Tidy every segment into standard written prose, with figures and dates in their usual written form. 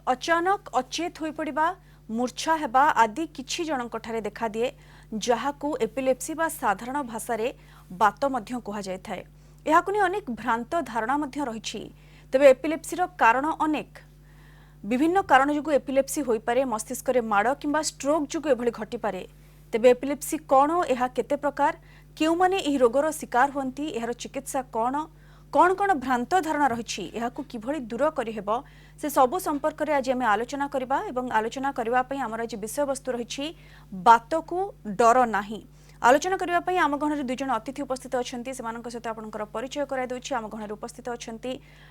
अचानक अचेत होई पड़िबा मूर्छा हेबा आदि किछि जनक ठारे देखा दिए जहाकू एपिलेप्सी बा साधारण भाषा रे बात मध्य कहा जाय थाए। एहाकू नि अनेक भ्रांत धारणा मध्य रहिछि। तबे एपिलेप्सी रो कारण अनेक विभिन्न कारण जुगु एपिलेप्सी होई पारे। मस्तिष्क रे माड़ किंबा स्ट्रोक जुगु एभली घटी पारे। तेबे एपिलेप्सी कोन एहा केते प्रकार केउ माने एही रोगर शिकार होंती एहार चिकित्सा कोन कौन कौन भ्रांत धारणा रही किभली दूर करेब से सबू संपर्क में आज आम आलोचना करबा एवं आलोचना करने आमर आज विषय वस्तु रही बात को डर नाही। आलोचना करने आम गहन दुई जन अतिथि उपस्थित अच्छा सहित आपंकर परिचय कराई आम गहन उपस्थित अच्छा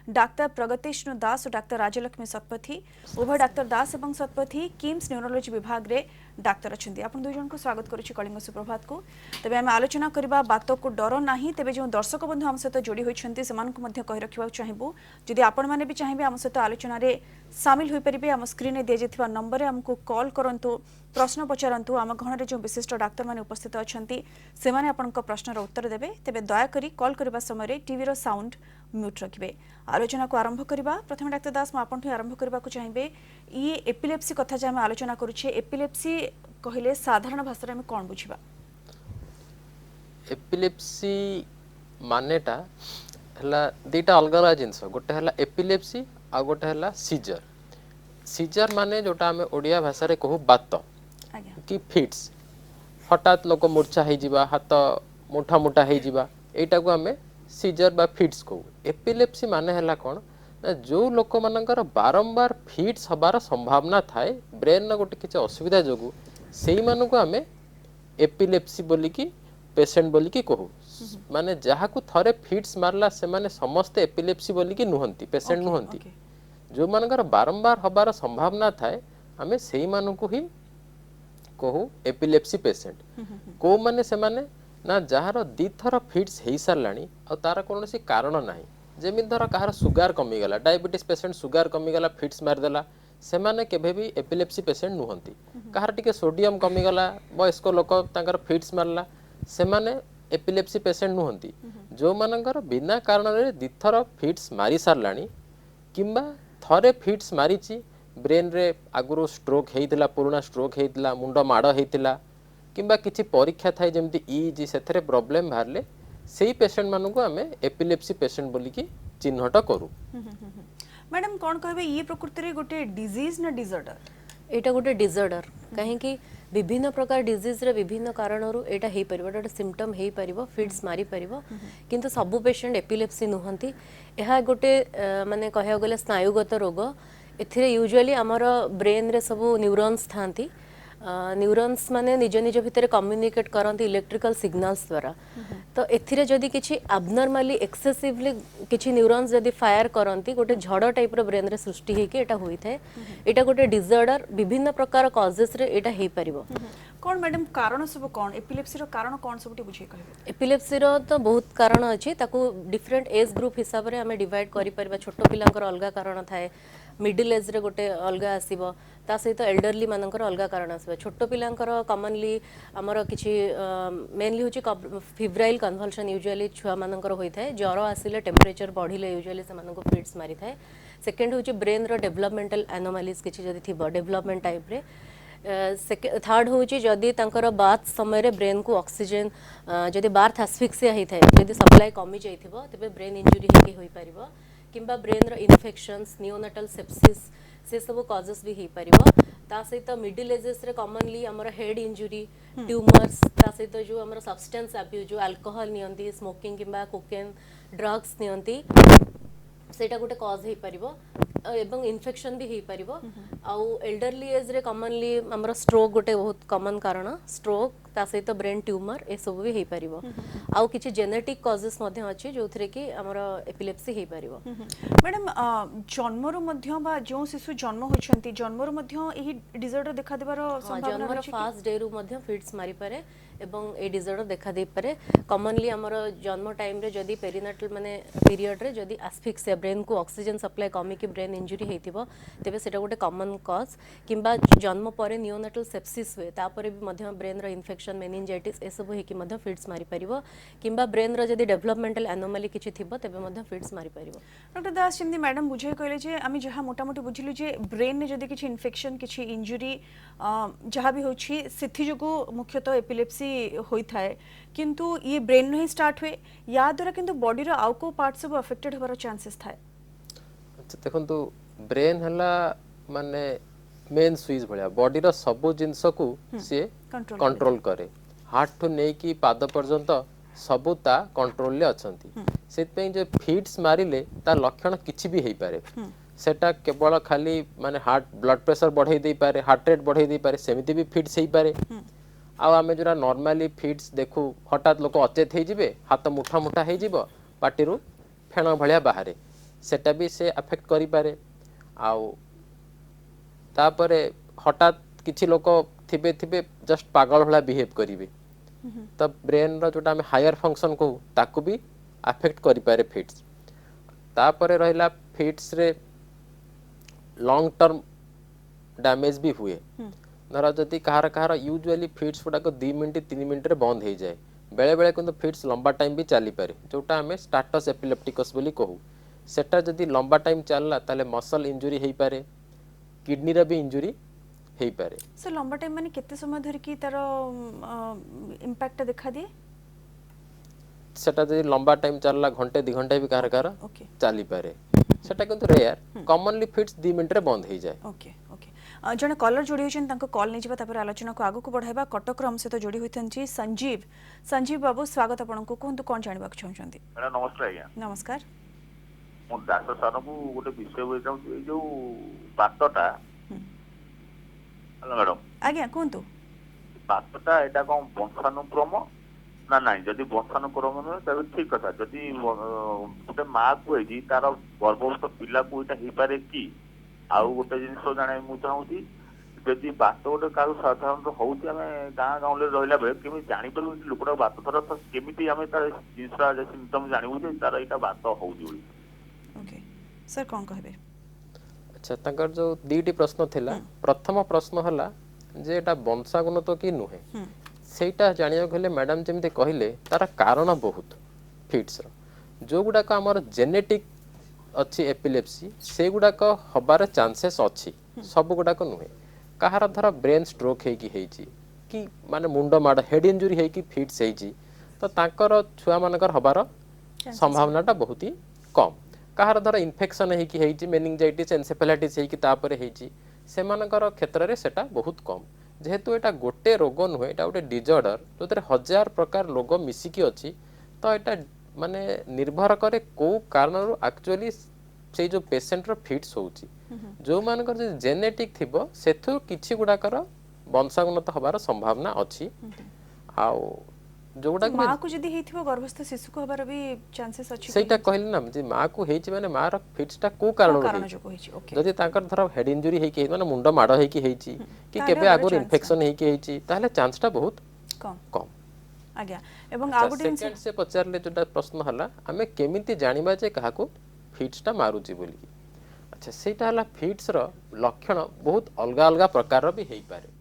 डाक्तर प्रगतिष्णु दास और डाक्तर राजलक्ष्मी शतपथी। उभय डाक्तर दास और शतपथी किम्स न्यूरोलोजी विभाग रे डाक्तर अच्छा। आप दुई जन को स्वागत करुच्ची कलिंग सुप्रभात को। तेज आम आलोचना करबा बात को डर नाही। तेज जो दर्शक बंधु आम सहित जोड़ी होती कही रखा चाहबू जदि आपण मैंने भी चाहिए आम सहित आलोचन सामिल हो पारे आम स्क्रीन में दि जा नंबर आमको कॉल करूँ प्रश्न पचारतु। आम गहन जो विशिष्ट डाक्तर मैंने उपस्थित अच्छा से प्रश्नर उत्तर देवे। तेज दयाकोरी कॉल करने समय टीवी रो साउंड म्यूट रखिए। आलोचना को आरंभ करबा। प्रथम डाक्तर दास मुझे आरंभ करने को चाहिए ये एपिलेप्सी कथा जो आम आलोचना करुचे एपिलेप्सी कहले साधारण भाषा में कौन बुझा? एपिलेप्सी मानेटा हला दीटा अलग अलग जिनस गोटे हला एपिलेप्सी आ गोटे हला सीजर। सीजर माने जोटा हमें ओडिया भाषा रे कहू बात कि फिट्स हठात लोक मूर्छा हो जिबा हाथ मुठा मुठा हो जिबा एटा को हमें सीजर बा फिट्स कहू। एपिलेप्सी माने हला कोन जो लोक मानकर बारंबार फिट्स हबार संभावना थाए ब्रेन न गोटे किछ असुविधा जोगु सेही मानु को हमें एपिलेप्सी बोली की पेशेंट बोली की कहू। माने जहा को थरे फिट्स मारला से माने समस्त एपिलेप्सी बोली की नुहंती पेशेंट नुहंती। जो मानकर बारंबार हबार संभावना थाए हमें सेही मानु को ही कहू एपिलेप्सी पेशेंट। को माने से माने ना जहार दी थर फिट्स हेई सारलानी आ तार कोनोसी कारण नाही। जेमि धर कहार सुगार कमी गला डायबिटीज पेशेंट सुगार कमी गला फिट्स मार देला से माने केबे भी एपिलेप्सी पेशेंट नुहंती। कहार टिके सोडियम कमी गला वयस्क लोक तांकर फिट्स मारला से माने एपिलेप्सी पेशेंट नुहंती। जो मानकर बिना कारण रे दी थर फिट्स मारी सारलानी किंबा थरे फिट्स मारिची ब्रेन रे आगुरो स्ट्रोक हेइतिला पुराना स्ट्रोक हेइतिला मुंड माड़ हेइतिला किंबा किछि परीक्षा थाए जेमति ईजी सेथरे प्रॉब्लम बाहरले सेही पेशेंट मानु को हमें एपिलेप्सी पेशेंट बोली की चिन्हट करू। मैडम कौन कहबे ये प्रकृति रे गोटे डिजीज ना डिसऑर्डर? एटा गोटे डिसऑर्डर कहीं कि विभिन्न प्रकार डिजीज रे विभिन्न कारणरू एटा हेई परिबो एटा सिम्पटम हेई परिबो फिट्स मारी परिबो किंतु सबु पेशेंट एपिलेप्सी नुहंती। एहा गोटे माने कहया गले स्नायुगत रोग। एथिरे यूजुअली हमर ब्रेन रे सबु न्यूरॉन्स थांती। न्यूरॉन्स माने निज निज भितर कम्युनिकेट करंती इलेक्ट्रिकल सिग्नल्स द्वारा। तो एथिरे जदि किछि एब्नॉर्मली एक्सेसिवली किछि न्यूरॉन्स जदि फायर करंती गोटे झड़ टाइप रो ब्रेन रे सृष्टि हेकि एटा होई थाए। एटा गोटे डिसऑर्डर विभिन्न प्रकार कॉजेस रे एटा हेई परिबो। कौन मैडम कारण सब कौन एपिलेप्सी रो कारण कौन सब बुझे कहबे? एपिलेप्सी रो तो बहुत कारण अछि ताकू डिफरेंट एज ग्रुप हिसाब रे हमें डिवाइड करि परिबा। छोटो पिलांकर अलगा कारण थाए मिडिल एज रे गोटे अलगा आसीबो ता सहित एल्डरली मानकर अलगा कारण आसीबो। छोटो पिलांकर कॉमनली हमर किछि मेनली होछि फिब्राइल कन्वल्शन यूजुअली छुआ मानकर होई थाए। ज्वर आसिले टेम्परेचर बढ़िले यूजुअली से मानको फिट्स मारी थाए। सेकंड होछि ब्रेन रो डेवलपमेंटल एनोमलीज किछि जदि थिबो डेवलपमेंट टाइप रे। थर्ड होछि जदि तांकर बाथ समय रे ब्रेन को ऑक्सीजन जदि बार्थ एस्फिक्सिया हेई थाए जदि सप्लाई कमी जाइथिबो तबे ब्रेन इंजुरी हेकि होई परिबो किंबा ब्रेन रो इन्फेक्शंस नियोनाटल सेप्सिस से सब कॉजेस भी हेई परिबो। ता सहित मिडिल एजेस रे कॉमनली हमर हेड इंजुरी ट्यूमर्स ता सहित जो हमर सब्सटेंस अब्यूज जो अल्कोहल नियंती स्मोकिंग किंबा कोकेन ड्रग्स नियंती सेटा गोटे कॉज हेई परिबो एवं इन्फेक्शन भी हेई परिबो। आउ एल्डरली एज रे कॉमनली हमर स्ट्रोक गोटे बहुत कॉमन कारण स्ट्रोक ता सहित ब्रेन ट्यूमर ए सब भी हेई परिबो। आउ किछि जेनेटिक कॉजेस मध्ये अछि जोथरे कि हमर एपिलेप्सी हेई परिबो। मैडम जन्मरु मध्य बा जो शिशु जन्म होइछंती जन्मरु मध्य एही डिसऑर्डर देखा देबार संभावना जन्मर फास्ट डे रु मध्य फिट्स मारी पारे एवं ए डिजर्डर देखा दे पारे कॉमनली हमर जन्म टाइम रे जदी पेरिनाटल माने पीरियड रे जदी एस्फिक्सिया ब्रेन को ऑक्सीजन सप्लाई कमी की ब्रेन इंजुरी हेतिबो तेबे सेटा गोटे कॉमन कॉज किंबा जन्म परे नियोनेटल सेप्सिस हुए तापरे भी मध्य ब्रेन रो इन्फेक्शन मेनिंजाइटिस ए सब हेकी मध्य फिट्स मारी परिबो किंबा ब्रेन रो जदी डेवलपमेंटल एनोमली किछि थिबो तेबे मध्य फिट्स मारी परिबो। डॉक्टर दास जमी मैडम बुझे कहले जे आमी जहाँ मोटामोटी बुझिलु जे ब्रेन ने जदि किछि इन्फेक्शन किछि इंजुरी जहाँ भी होछि सिथि जोगु मुख्यतः एपिलेप्सी होई थाए किंतु ये ब्रेन नो ही स्टार्ट हुए या द्वारा किंतु बॉडी रो आउ को पार्ट सब अफेक्टेड होबार चांसेस थाए। अच्छा देखंतु ब्रेन हला माने मेन स्विच भलिया बॉडी रो सब जिंस को से कंट्रोल करे हार्ट टू नै की पाद पर्यंत सबू ता कंट्रोल ले अछंती सेत जे फिट्स मारिले ता लक्षण किछि भी हेई पारे सेटा केवल खाली माने हार्ट ब्लड प्रेशर बढ़ाई दे पारे हार्ट रेट बढ़ाई दे पारे सेमिति भी फिट्स हेई पारे आ आमे जोरा नॉर्मली फिट्स देखु हठात लोक अचेत हेई जिवे हाथ मुठा मुठा हेई जिवो पाटिरु फेण भलिया बाहरे सेटा भी से अफेक्ट करि पारे आ तापरे हठात किछि लोक थिबे थिबे जस्ट पागल भला बिहेव करिवे तब ब्रेन रो जोटा हमें हायर फंक्शन को ताकू भी अफेक्ट करि पारे फिट्स तापरे रहिला फिट्स रे लॉन्ग टर्म डैमेज भी हुए धर जदि कहार कहार यूजुअली फिट्स गुड़ाक 2 मिनट 3 मिनट रे बंद हो जाए बेले बेले किंतु फिट्स लंबा टाइम भी चली पारे जोटा हमें स्टाटस एपिलेप्टिकस बोली कहू सेटा जदि लंबा टाइम चलला ताले मसल इंजुरी हेई पारे किडनी रे भी इंजुरी हेई पारे। सो लंबा टाइम माने केते समय धरि की तार इंपैक्ट देखा दिए सेटा जदि लंबा टाइम चलला घंटे 2 घंटे भी कहार कहार चली पारे सेटा किंतु रेयर कॉमनली फिट्स 2 मिनट रे बंद हो जाए। ओके ओके जने कॉलर जोड़ी होछन तांको कॉल नै जिबा तापर आलोचना को आगु को बढ़ाइबा कटक क्रम से तो जोड़ी होइथन छी संजीव बाबू स्वागत आपन को कोन तो कोन जानिबा को चाहछंती। मैडम नमस्कार आज्ञा नमस्कार मो डॉक्टर सार को गोटे विषय बोल चाहूँ जो बातटा हेलो मैडम आज्ञा कोन तो बातटा एटा कोन वंशानुक्रम ना नहीं जदि वंशानुक्रम नुहे तबे ठीक कथा जदि गोटे माँ को है तार गर्भस्थ पिला को एटा ही पारे कि आउ गोटे जिनिस जाने मु चाहूँगी जदि बात गोटे क्या साधारण होती आम गाँ गाँव रहा बेले केमी जापर लोकटा बात थर केमी आम तार जिन सिम्पटम जानबू तार यहाँ बात होगी। ओके सर कौन कहबे। अच्छा तंकर जो दीटी प्रश्न थिला प्रथम प्रश्न हला जे एटा वंशागुणत कि नुहे सेटा जानिया गले मैडम जेमते कहिले तार कारण बहुत फिट्स जो गुडाक हमर जेनेटिक अच्छी एपिलेप्सी से गुडाक हबार चांसेस अच्छी सब गुडाक नुहे कहार धर ब्रेन स्ट्रोक हेकी हेची कि माने मुंड माड हेड इंजुरी हेकी फिट्स हेची तो तांकर छुआ मानकर हबार संभावनाटा बहुत ही कम कहार धर इन्फेक्शन हेकी हेची मेनिंजाइटिस एन्सेफेलाइटिस हेकी तापरे हेची सेमानकर क्षेत्र रे सेटा बहुत कम जेहेतु एटा गोटे रोग नुहे एटा गोटे डिजॉर्डर जो 1000 प्रकार रोग मिसिकी अच्छी तो एटा माने निर्भर करे को कारण एक्चुअली से जो पेशेंट रो फिट्स होउची जो मानकर जे जेनेटिक थिबो सेथु किछि गुडाकर वंशागुणत हबार संभावना अछि आ जो गुडा मां को जदी हेथिबो गर्भस्थ शिशु को हबार भी चांसेस अछि सेटा कहली ना जे मां को हेछि माने मां रो फिट्सटा को कारण जो होइछि ओके जदी ताकर धर हेड इंजुरी हेकि माने मुंड माड हेकि हेछि कि केबे आगुर इन्फेक्शन हेकि हेछि ताहले चांसटा बहुत कम आज्ञा एवं आगुटे सेकंड से पचारले जोटा प्रश्न हला हमें केमिति जानिबा जे काहा को फिट्सटा मारुची बोली। अच्छा सेटा हला फिट्स रो लक्षण बहुत अलगा अलगा प्रकार भी हेई पारे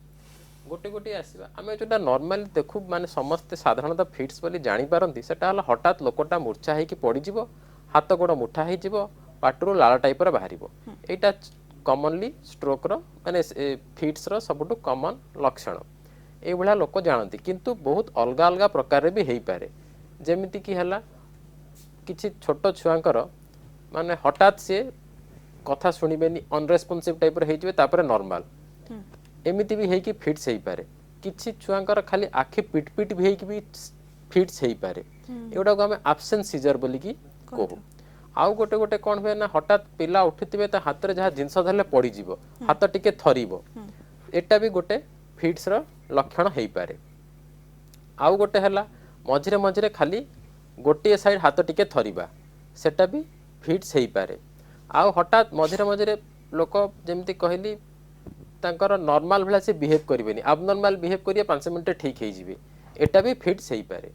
गोटे गोटे आसीबा आमे जोटा नॉर्मली देखु माने समस्त साधारणतः फिट्स बोली जानि पारंती सेटा हला हठात लोकटा मूर्छा हेकी पड़ी जिवो हाथ गोड़ मुठा हेई जिवो पाटरो लाल टाइप रो बाहरिबो एटा कॉमनली स्ट्रोक रो माने फिट्स रो सबटु कॉमन लक्षण ए भला लोक जानती किंतु बहुत अलगा अलगा प्रकार भी हेई पारे जेमिति कि हला किछि छोट छुआंकर माने हठात से कथा सुनिबेनी अनरेस्पॉन्सिव टाइप रो हेइजिबे तापर नॉर्मल एमिति भी हेकी फिट्स हेई पारे किछि छुआंकर खाली आखि पिट पिट भी हेकी भी फिट्स हेई पारे एडा को हमें एब्सेंट सीजर बोली की कहू आउ गोटे गोटे कोन होय ना हठात पिला उठितिबे त हाथ रे जहा जिंस धरले पड़ी जिवो हाथ टिके थरीबो एटा भी गोटे फिट्स रो लक्षण हेई पारे आउ गोटे हला मझिरे मझिरे खाली गोटे साइड हाथ टिके थरीबा सेटा भी फिट्स हेई पारे आउ हठात मझिरे मझिरे लोक जेमती कहली तांकर नॉर्मल भला से बिहेव करिवेनी एबनॉर्मल बिहेव करिया 5 मिनिट ठीक हेई जिवे एटा भी फिट्स हेई पारे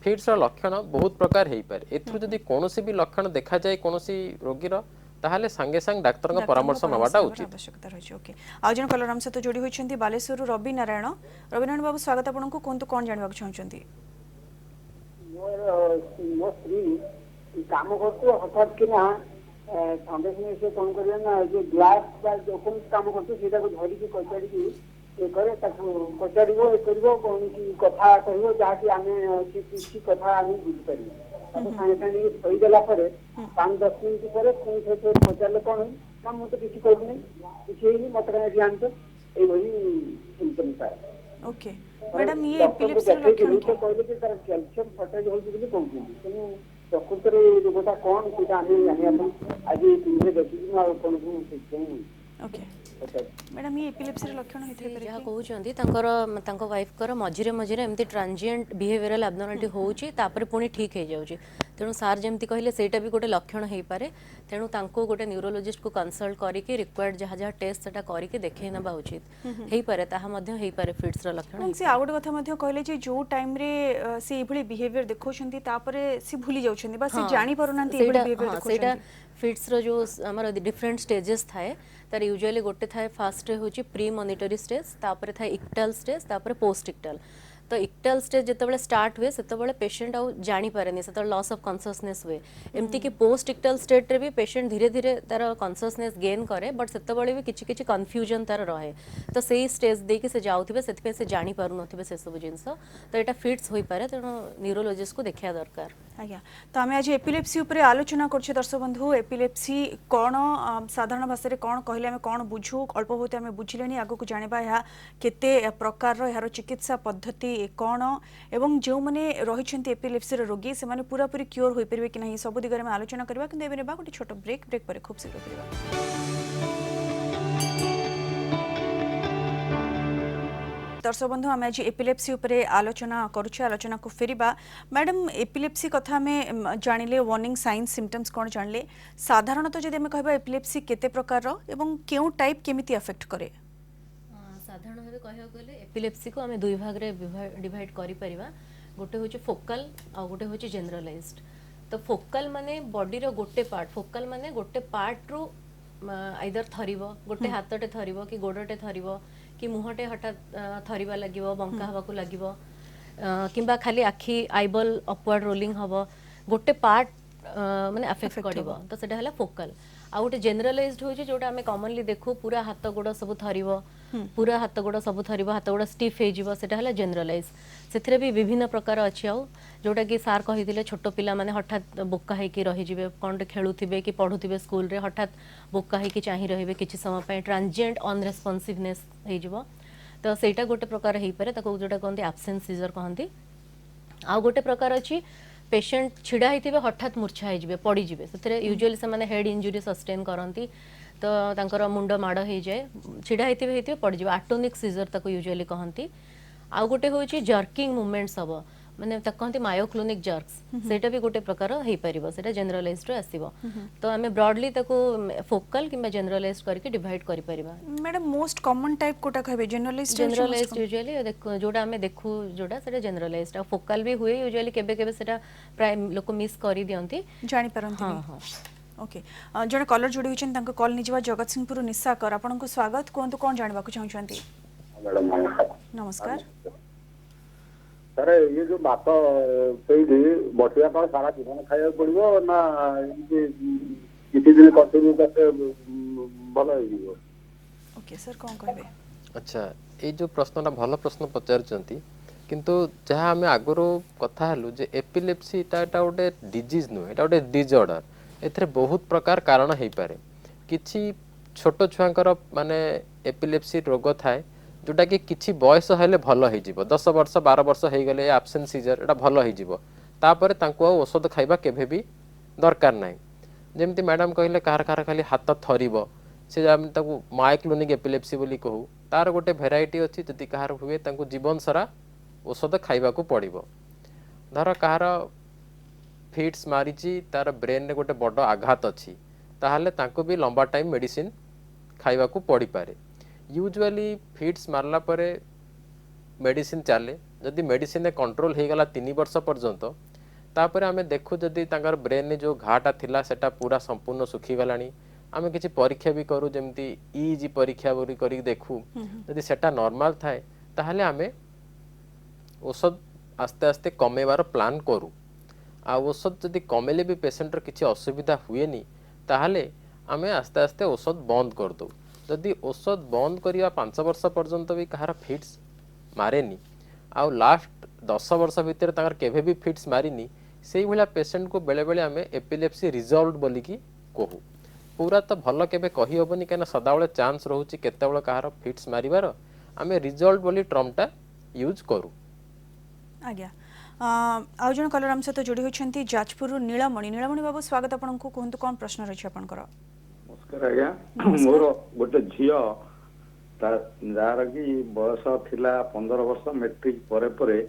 फिट्स रो लक्षण बहुत प्रकार हेई पारे एथु जदी कोनोसी भी लक्षण देखा जाय कोनोसी रोगी रो ताहाले संगे संग डाक्टर का परामर्श नवाटा उचित आवश्यकता रही ओके आज जन कलर हम सहित जोड़ी होइछन्ती बालेश्वर रवि नारायण बाबू स्वागत आपनको कोन तो कोन जानबा चाहछन्ती मो स्त्री काम करते हठात कि ना संगे संगे से कौन करे ना जो ग्लास बा जो कौन काम करते सेटा को धरी की कचाड़ी की ये करे ताकू कचाड़ीबो ए करबो कोन की कथा कहबो जाकी आमे किसी कथा आमे बुझ परिबो ताको संगे संगे सही देला परे 5-10 मिनिट परे कोन से पचारले कोन काम मते किसी कहबो नहीं किसी ही मत करे ध्यान से ए वही सिम्पटम था ओके मैडम ये एपिलेप्सी लक्षण तो कहले कि तार कैल्शियम शॉर्टेज होई ବୋଲି କହୁଛନ୍ତି ତେଣୁ ପ୍ରକୃତରେ ରୋଗଟା କ'ଣ ସେଇଟା ଆମେ ଜାଣିବା ପାଇଁ ଆଜି ଟିଭିରେ ଦେଖିଛୁ ଆଉ ଆପଣଙ୍କୁ ସେଥିପାଇଁ ओके मैडम ये एपिलेप्सी लक्षण होइथे पारे जहाँ कहते तांकर वाइफ कर मझिरे मझिरे एमती ट्रांजिएंट बिहेवियरल एब्नॉर्मालिटी होउची तापर पुणी ठीक हो जाउची तेणु सार जमती कहले सेटा भी गोटे लक्षण हो पारे तेणु तांको गोटे न्यूरोलॉजिस्ट को कंसल्ट करके रिक्वायर्ड जहाँ जहाँ टेस्ट सेटा करके देखै नबा उचित हेई पारे ताहा मध्य हेई पारे फिट्स रो लक्षण से आउट कथा मध्य कहले जे जो टाइम रे से एभली बिहेवियर देखौछन्ती तापरे से भूली जाउछन्ती बा से जानि परुनांती एभली बिहेवियर देखौछन्ती फिट्स रो जो हमर डिफरेंट स्टेजेस थाए तार यूजुअली गोटे थाए फास्ट होची प्री मॉनिटरी स्टेज तापर थाए इक्टल स्टेज तापर पोस्ट इक्टल तो इक्टल स्टेज जितेबाला स्टार्ट हुए सेतेबाला पेशेंट आउ जानी पारेनी सेतेबाला लॉस ऑफ कॉन्शियसनेस हुए एमती कि पोस्ट इक्टल स्टेट रे भी पेशेंट धीरे धीरे तार कॉन्शियसनेस गेन करे बट सेतेबाला भी किछि किछि कन्फ्यूजन तार रहे तो सेही स्टेज दे कि से जाउथिबे सेतिपे से जानी पारु नथिबे से सब जिंस तो एटा फिट्स होई पारे तेणु न्यूरोलॉजिस्ट को देखिया दरकार आज्ञा तो आम आज एपिलेप्सी उपरे आलोचना करछे दर्शक बंधु एपिलेप्सी कौन साधारण भाषा रे कौन कहले आमे कौन बुझू अल्प बहुत आमे बुझिलेनी आगो को जानिबा या केते प्रकार रो यार चिकित्सा पद्धति कौन एवं जो माने रहिछन्ती एपिलेप्सी रो रोगी से माने पूरा पूरी क्योर होई परबे कि नहीं सब दिगरे में आलोचना करबा किंतु एबे नेबा गोटे छोट ब्रेक पर खूब शीघ्र करबा दर्शक बंधु आम आज एपिलेप्सी उपरे आलोचना करुछे आलोचना को फेरिबा मैडम एपिलेप्सी कथा में जानिले वार्निंग साइंस सिम्पटम्स कौन जानले साधारणतः जदि हमें कहबा एपिलेप्सी केते प्रकार रो एवं केउ टाइप केमिति अफेक्ट करे साधारण भाव कह गले एपिलेप्सी को आम दुई भाग रे डिवाइड करि परिबा गोटे होची फोकल आ गोटे होची जनरलाइज्ड तो फोकल माने बॉडी रो गोटे पार्ट फोकल माने गोटे पार्ट रो आइदर थरिबो गोटे हाथटे थरिबो कि गोडटे थरिबो कि मुहटे हठात थरिबा लागिबो बंका हवाकू लागिबो किंबा खाली आखि आईबल अपवर्ड रोलिंग हबो गोटे पार्ट माने अफेक्ट करिवो तो सेटा हला फोकल आ गोटे जनरलाइज्ड होय जोटा हमें कॉमनली देखू पूरा हाथ गोड़ सब थरिवो पूरा हाथ गोड़ सब थरिवो हाथ गोड़ स्टिफ हे जिवो सेटा हला जनरलाइज सेथिरे भी विभिन्न प्रकार अछि आउ जोटा कि सार कहिदिले छोटो पिला माने हठात बोक्का हे कि रहि जिवे कोन खेलुथिबे कि पढुथिबे स्कूल रे हठात बोक्का हे कि चाहि रहिबे किछि समय पय ट्रांजिएंट अनरेस्पॉन्सिवनेस हे जिवो तो सेटा गोटे प्रकार हे पारे ताको जोटा कहंती एब्सेंस सीजर कहंती आ गोटे प्रकार अछि पेशेंट छिड़ा होइथिबे हठात मूर्छा हे जिवे पड़ी जिवे सेथिरे यूजुअली से माने हेड इंजुरी सस्टेन करंती तो तांकर मुंड माड़ हो जाए छिड़ा होइथिबे पड़ी जिवे एटोनिक सीजर ताको यूजुअली कहंती आ गोटे होची जर्किंग मूवमेंट्स हबो माने ताको कहंती मायोक्लोनिक जर्क्स सेटा भी गोटे प्रकार हे परिबो सेटा जनरलाइज्ड रो आसीबो तो हमें ब्रॉडली ताको फोकल किंबा जनरलाइज्ड करके डिवाइड करि परिबा मैडम मोस्ट कॉमन टाइप कोटा कहबे जनरलाइज्ड यूजुअली देखो जोटा हमें देखू जोटा सेटा जनरलाइज्ड आ फोकल भी हुए यूजुअली केबे केबे सेटा प्राय लोक मिस करि दियंती जानि परंती हां हां ओके जने कॉलर जोडी होचन तांको कॉल निजवा जगत सिंहपुर निशा कर आपनको स्वागत कोंतु कोन जानबा को चाहछंती मैडम नमस्कार सर ये जो बात पेडी बटिया पर सारा जीवन खाया पड़िबो ना किछि दिन कंटिन्यू करते भलो हो जिवो ओके सर कोन कहबे अच्छा ए जो प्रश्नटा भल प्रश्न पचारचंती किंतु जहाँ आम आगुरी कथा हेलु जे एपिलेप्सी एटा गोटे डिजीज नुहे एटा गोटे डिजऑर्डर एथरे बहुत प्रकार कारण हेई पारे किछि छोट छुआंकर माने एपिलेप्सी रोग थाए जोटा कि किछि बयस हेले भल हेई जिवो 10 वर्ष 12 वर्ष हेई गले एब्सेंस सीजर एटा भल हेई जिवो तापरे तांको औषध खाइबा केभे भी दरकार नाही जेमति मैडम कहले कार खाली हाथ थरिबो से हम ताकू मायोक्लोनिक एपिलेप्सी बोली कहू तार गोटे भेराइटी अछि जदि कहार हुए तांको जीवन सारा औषध खाइबा को पड़िबो धर कहार फिट्स मारिची तार ब्रेन रे गोटे बड़ आघात अछि ताहाले तांको भी लंबा टाइम मेडिसिन खाइबा को पड़ी पारे यूजुअली फिट्स मारला परे मेडिसिन चले जदि मेडिसिन कंट्रोल हो गला 3 वर्ष पर्यंत तापर आमे देखु जदि तांकर ब्रेन जो घाटा थिला सेटा पूरा संपूर्ण सुखी गलानी आमे किछि परीक्षा भी करू जेमती ईजी परीक्षा बोली करी देखू जदि सेटा नॉर्मल थाए ताहले आमे औषध आस्ते आस्ते कमेवार प्लान करू आ औषध जदि कमेले भी पेशेंट र किछि असुविधा हुएनी ताहले आमे आस्ते आस्ते औषध बंद कर दो जदि औषध बंद करिया 5 वर्ष पर्यंत भी कहार फिट्स मारेनी आउ लास्ट 10 वर्ष भितर तांकर केभे भी फिट्स मारिनी सेही भला पेशेंट को बेले बेले आमे एपिलेप्सी रिजॉल्व बोली की कहू पूरा तो भल केबे कहि होबनी केना सदाबळे चांस रहूची केतेबळे कहार फिट्स मारिबार आमे रिजॉल्व बोली टर्मटा यूज करू आज्ञा आउ जन कलर आम सहित जोड़ी होती जाजपुर नीलमणि बाबू स्वागत आपन को कहतु कौन प्रश्न रही आपनकर नमस्कार आज्ञा मोर गोटे झियो जार कि बयस थिला 15 वर्ष मैट्रिक परे परे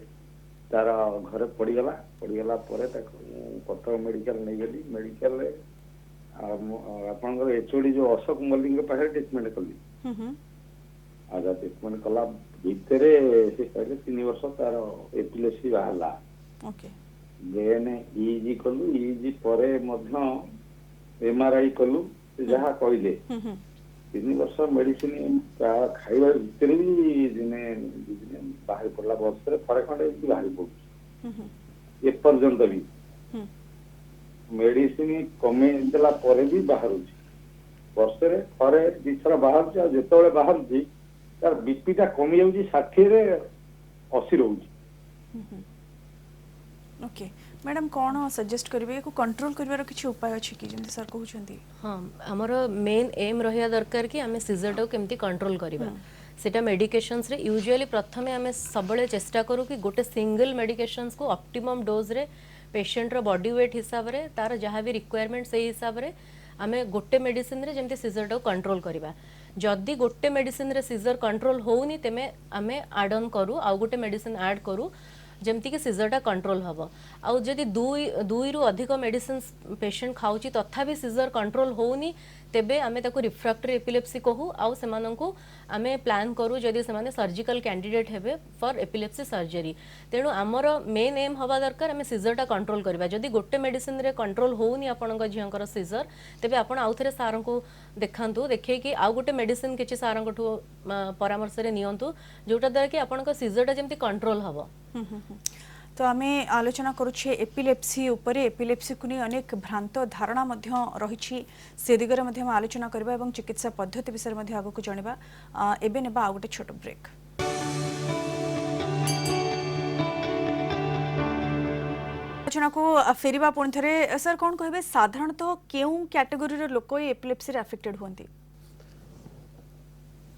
तार घरे पड़गला परे कटक मेडिकल नहीं गली मेडिकल आपन एचओडी जो अशोक मल्लिक पाखे ट्रिटमेंट कली आजा ट्रिटमेंट कला भितर से कहले 3 वर्ष तार एपिलेप्सी बाहला ओके देन ईजी कलु ईजी परे मध्य एमआरआई कलु जहाँ कहले 3 वर्ष मेडिसिन खाइबा भितर भी दिने बाहर पड़ला वर्ष थरे खंडे बाहर पड़ुଛି एपर्यंत भी मेडिसिन कमे देला परे भी बाहरुଛି वर्षरे थरे दिथर बाहरुଛି आ जेतबेले बाहरुଛି तार बीपी टा कमी जाउची 60 रे 80 रहउची ओके मैडम कौन सजेस्ट करिवे को कंट्रोल करिवार किछि उपाय अछि कि जेंति सर कहउछंती हाँ हमर मेन एम रहिया दरकार कि आमे सीजर टाको केमती कंट्रोल करिबा सेटा मेडिकेशंस रे यूजुअली प्रथमे आमे सबले चेष्टा करू कि गोटे सिंगल मेडिकेशंस को ऑप्टिमम डोज रे पेशेंट रो बॉडी वेट हिसाब रे तार जहाँ भी रिक्वायरमेंट से हिसाब रे आमे गोटे मेडिसिन रे जेमती सीजर टाको कंट्रोल करिबा जदि गोटे मेडिसिन रे सीजर कंट्रोल होउनी तेमे आमे ऐड ऑन करू आ गोटे मेडिसिन ऐड करू जमती कि सीजरटा कंट्रोल हम आउ जदि दुई रु अधिक मेडिसिन पेशेंट खाऊची तथापि सीजर कंट्रोल होउनी तेबे आमे ताको रिफ्रैक्टरी एपिलेप्सी कहू आउ सेमानंकु आमे प्लान करू जदि सेमाने सर्जिकल कैंडिडेट हेबे फॉर एपिलेप्सी सर्जरी तेणु आमर मेन एम हवा दरकार आमे सीजरटा कंट्रोल करबा जदि गोटे मेडिसिन रे कंट्रोल होउनी आपनक झियंकर सीजर तेबे आपण आउथरे सारंकु देखांतु देखे कि आउ गोटे मेडिसिन किछि सारंकठु परामर्श रे नियंतु जोटा द्वारा कि आपनक सीजरटा जेमति कंट्रोल हबो तो आमे आलोचना करुछे एपिलेप्सी उपरे एपिलेप्सी को नहीं अनेक भ्रांत धारणा मध्य रही से दिगरे मध्य हम आलोचना करबा एवं चिकित्सा पद्धति विषय मध्य आगो को जणिबा एबे नेबा आ गोटे छोट ब्रेक आलोचना को फेरिबा पुणी थरे सर कौन कहबे साधारणतः केउ कैटेगरी रे लोक एपिलेप्सी रे अफेक्टेड होंती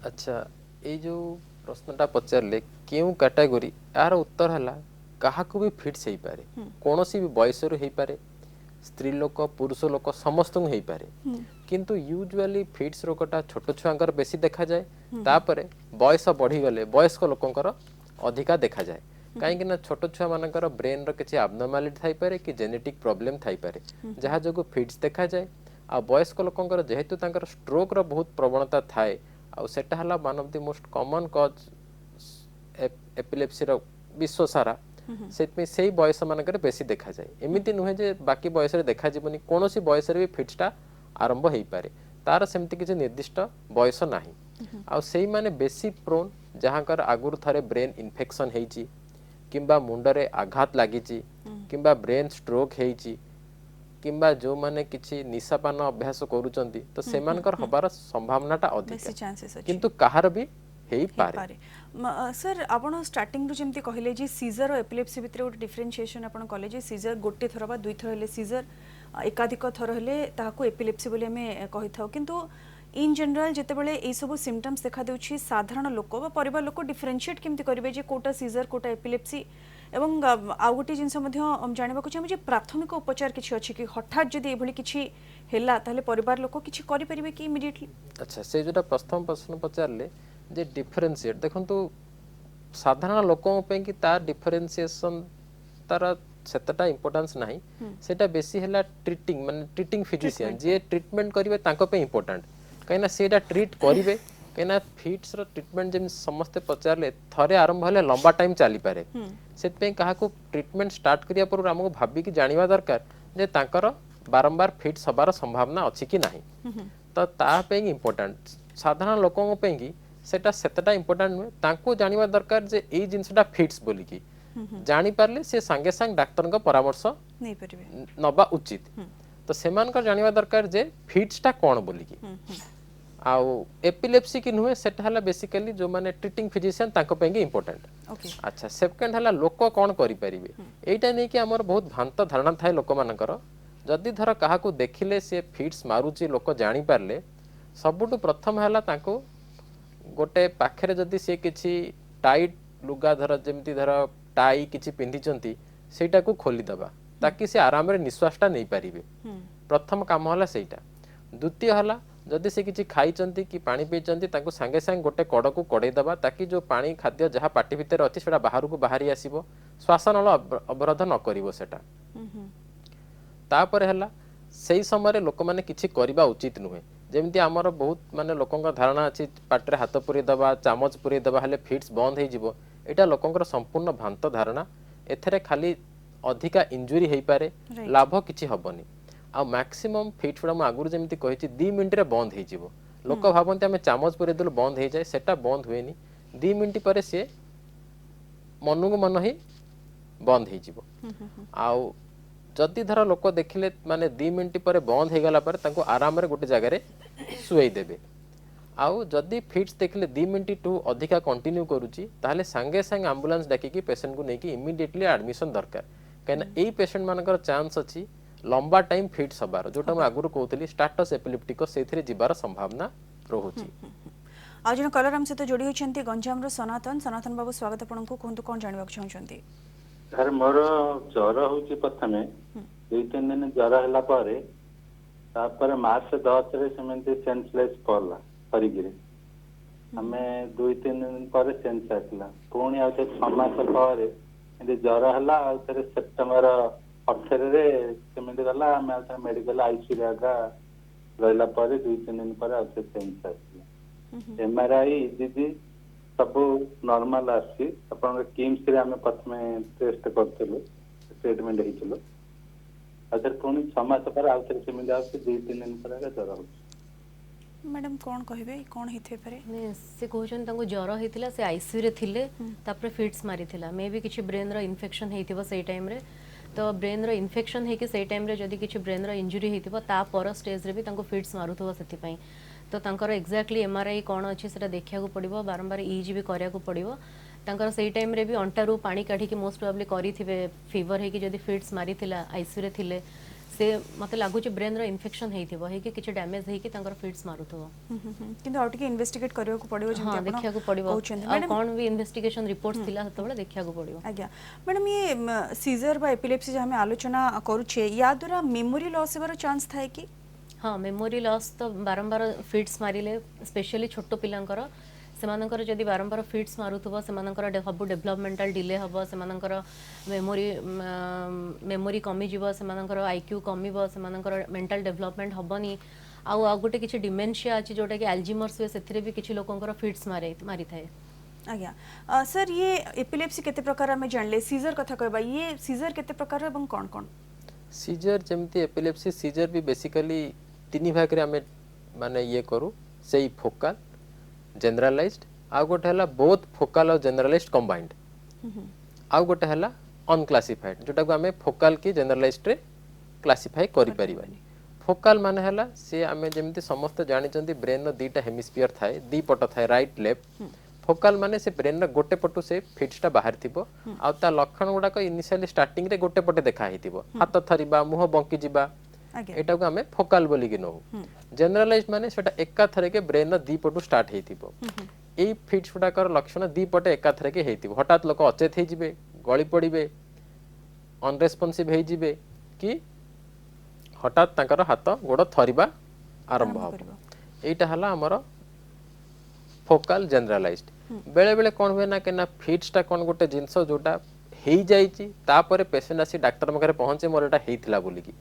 अच्छा ए जो प्रश्नटा पचारले केउ कैटेगरी यार उत्तर हला काहाकू भी फिट्स हेई पारे कोनोसी भी बयस रु हेई पारे स्त्री लोक पुरुष लोक समस्त हेई पारे किंतु यूजुअली फिट्स रोगटा छोट छुआंकर बेसी देखा जाए तापरे बयस बढ़ी गले वयस्क लोकंकर अधिका देखा जाए कहीं ना छोट छुआ मानकर ब्रेन रो किछि एब्नॉर्मलिटी थाई पारे कि जेनेटिक प्रॉब्लम थाई पारे जहा जगो फिट्स देखा जाए आ वयस्क लोकंकर जेहेतु तांकर स्ट्रोक रो बहुत प्रवणता थाए आ सेटा हला one of the most common cause epilepsy रो विश्व सारा से बयस मानकर बेसी देखा जाए एमती नुहे जे बाकी बयस रे देखा जीवनी कोनोसी बयस रे भी फिट्सटा आरंभ हेई पारे तार सेमती किछि निर्दिष्ट बयस नाही आ सेई माने बेसी प्रोन जहांकर आगुर थरे ब्रेन इन्फेक्शन हेइची किंबा मुंडरे आघात लागिची किंबा ब्रेन स्ट्रोक हेइची किंबा जो माने किछि निशापान अभ्यास करूचंती तो सेमानकर हबार संभावनाटा अधिक किंतु कहार भी हेई पारे सर आपण स्टार्टिंग रु जेमती कहले जे सीजर और एपिलेप्सी भितर गोटे डिफरेंशिएशन आपण कहले जे सीजर गोटे थर बा दुई थर हेले सीजर एकाधिक थर हेले ताहाको एपिलेप्सी बोली हमें कहि थाउ किंतु इन जनरल जेते बेले ए सब सिम्पटम्स देखा देउछि साधारण लोक बा परिवार लोक डिफरेंशिएट केमती करिवे जे कोटा सीजर कोटा एपिलेप्सी एवं आउ गोटे जिनस मध्य जानबा को चाहू जे प्राथमिक उपचार किछि अछि कि हठात जदि एभली किछि हेला ताले परिवार लोक किछि करि परिवे कि इमिडिएटली अच्छा से जोटा प्रथम प्रश्न पचारले जे डिफरेंशिएट देखंतु साधारण लोकों पे कि तार डिफरेंशिएशन तार सेतटा इंपोर्टेंस नाही सेटा बेसी हैला ट्रीटिंग माने ट्रीटिंग फिजिशियन जे ट्रीटमेंट करिवे तांको पे इंपोर्टेंट कहिना सेटा ट्रीट करिवे कहीं फिट्स रो ट्रीटमेंट जेम समस्ते पचारे थरे आरंभ हेले लंबा टाइम चली पारे सेतपे काहाकू ट्रीटमेंट स्टार्ट करिया पूर्व हमको भाबी कि जानिबा दरकार जे तांकर बारंबार फिट्स हबार संभावना अछि कि नाही तो ता पे इम्पोर्टेंट साधारण लोकों पे कि सेटा सेतटा इम्पोर्टेंट नुहे तांको जानिबा दरकार जे एई जिंसटा फिट्स बोली कि जानि पारले से संगे संग डाक्टर को परामर्श नहीं परिबे नबा उचित तो सेमान को जानिबा दरकार जे फिट्सटा कोन बोली कि आउ एपिलेप्सी की नुहे सेटा हला बेसिकली जो माने ट्रीटिंग फिजिशियन तांको पे इम्पोर्टेंट ओके अच्छा सेकंड हला लोक कोन करि परिबे एटा नै कि हमर बहुत भ्रांत धारणा थाए लोक मानकर जदि धर काहाकू देखिले से फिट्स मारुची लोक जानि पारले सबुटु प्रथम हला तांको गोटे पाखरे जदि से किछि टाइट लुगा धर जेमति धर टाई किछि पिंधिचंती सेटा को खोली दबा ताकि से आराम रे निश्वासटा नै पारिबे प्रथम काम हला सेटा द्वितीय हला जदि से किछि खाइचंती कि पानी पीचंती ताको संगे संग गोटे कड़ को कड़े दबा ताकि जो पानी खाद्य जहा पाटी भितर अछि सेटा बाहर को बाहरी आसीबो श्वासनल अवरोध न करिवो सेटा तापर हला सेही समय लोक माने किछि करिबा उचित नुहे जेमति हमर बहुत माने लोकंक धारणा अछि पाटरे हाथ पुरी दबा चामच पुरी दबा हले फिट्स बंद हे जिवो एटा लोकंकर संपूर्ण भ्रांत धारणा एथरे खाली अधिका इंजुरी हे पारे लाभ किछि हबनी आ मैक्सिमम फिट फुडा म आगुर जेमति कहिछि 2 मिनिट रे बंद हे जिवो लोक भाबंती हमें चामच पुरी देल बंद हे जाय सेटा बंद हुएनी 2 मिनिट परे से मनुग मन ही बंद हे जिवो आउ जदि धर लोक देखिले माने 2 मिनिट पर बंद हो गला पर तांको आराम रे गोटे जगह रे सुई देबे आउ जदि फिट्स देखिले 2 मिनिट टू अधिका कंटिन्यू करूची ताहले संगे संग एम्बुलेंस डाकी कि पेशेंट को नेकी इमीडिएटली एडमिशन दरकार कहना एई पेशेंट मानकर चांस अछि लंबा टाइम फिट्स हबार जोटा मैं आगुर कहतली स्टेटस एपिलेप्टिकस सेथिरे जिबार संभावना रहूची आज जन कलर हम सहित जोड़ी होछंती गंजाम रो सनातन सनातन बाबू स्वागत आपनको कोंतु कोन जानिबा चाहछंती सर मोर ज्वर होची प्रथमे 2-3 दिन ज्वर हला पारे तापर मार्च 10 रे सेमेंती सेंसलेस पड़ला परिगिरे हमें 2-3 दिन पर सेंस आतला पुणी आते 6 मास पारे एदे ज्वर हला आते सितंबर 18 रे सेमेंती गला हमें आते मेडिकल आईसीयू आगा रहला पारे 2-3 दिन पर आते सेंस आतला एमआरआई दीदी सब नॉर्मल आसी अपन किम्स रे हमें प्रथमे टेस्ट करथलो ट्रीटमेंट हेइचलो अदर कोनी 6 मास पर आउथरे सेमेंती आसे 2-3 दिन पर आगा ज्वर हो मैडम कौन कहबे कौन हिथे पारे ने से कहछन तांको ज्वर हेतिला से आईसीयू रे थिले तापर फिट्स मारिथिला मे भी किछि ब्रेन रो इन्फेक्शन हेतिबो सेई टाइम रे तो ब्रेन रो इन्फेक्शन हे कि सेई टाइम रे जदी किछि ब्रेन रो इंजुरी हेतिबो ता पर स्टेज रे भी तांको फिट्स मारुथबो सेति पई तो तांकर एक्जाक्टली एमआरआई कोन अछि सेटा देखिया को पड़िबो बारंबार ईजी भी करिया को पड़िबो तांकर सेई टाइम रे भी अंटारू पानी काढी के मोस्ट प्रोबब्ली करिथिबे फीवर हे कि जदी फिट्स मारिथिला आईसीयू रे थिले से मते लागु छ ब्रेन रो इन्फेक्शन हेतिबो हे कि किछि डैमेज हे कि तांकर फिट्स मारुथबो किंतु आउट के इन्वेस्टिगेट करियो को पड़िबो जेंति हां देखिया को पड़िबो मैडम कोन भी इन्वेस्टिगेशन रिपोर्ट्स थिला तबले देखिया को पड़िबो आज्ञा मैडम ये सीजर बा एपिलेप्सी जे हमें आलोचना करू छे या द्वारा मेमोरी लॉस हेबार चांस थाए कि हाँ मेमोरी लॉस तो बारंबार फिट्स मारिले स्पेशली छोटो पिलांकर सेमानकर जदि बारंबार फिट्स मारुथबो सेमानकर सब डेवलपमेंटल डिले हबो सेमानकर मेमोरी कमी जीवो सेमानकर आईक्यू कमीबो सेमानकर मेंटल डेवलपमेंट हबनी आ गोटे किछि डिमेंशिया अछि जोटा कि अल्जीमर्स वे सेथिरे भी किछि लोकंकर फिट्स मारी थाए आज्ञा सर ये एपिलेप्सी केते प्रकार में जानले सीजर कथा कहबा ये सीजर केते प्रकार एवं कोन कोन सीजर जेमती एपिलेप्सी सीजर भी बेसिकली 3 भाग रे हमें माने ये करू सेई फोकल जनरलाइज्ड आ गोटे हला बोथ फोकल और जनरलाइज्ड कंबाइंड आ गोटे हला अनक्लासिफाइड जोटा को हमें फोकल की जनरलाइज्ड रे क्लासिफाई करि परिबानी फोकल माने हला से हमें जेमती समस्त जानि चंती ब्रेन रो दीटा हेमिस्फियर थाए दी पट थाए राइट लेफ्ट फोकल माने से ब्रेन रो गोटे पटु से फिट्सटा बाहर थिबो आ ता लक्षण गुडा को इनिशियली स्टार्टिंग रे गोटे पटे देखा हितिबो हाथ थरिबा मुह बंकी जिबा एटा को हमें फोकल बोली कि नो जनरलाइज्ड माने सेटा एका थरे के ब्रेन रो दी पटु स्टार्ट हेतिबो एई फिट्स गुडा कर लक्षण दी पटे एका थरे के हेतिबो हठात लोक अचेत हे जिबे गळी पड़िबे अनरेस्पॉन्सिव हे जिबे कि हठात तांकर हाथ गोड़ थरिबा आरंभ हबो एटा हला हमर फोकल जनरलाइज्ड बेले बेले कोन हुए ना कि ना फिट्सटा कोन गोटे जिंस जोटा हेई जाईची तापरे पेशेंट आसी डॉक्टर मगरे पहुंचे मोर एटा हेइथिला बोली की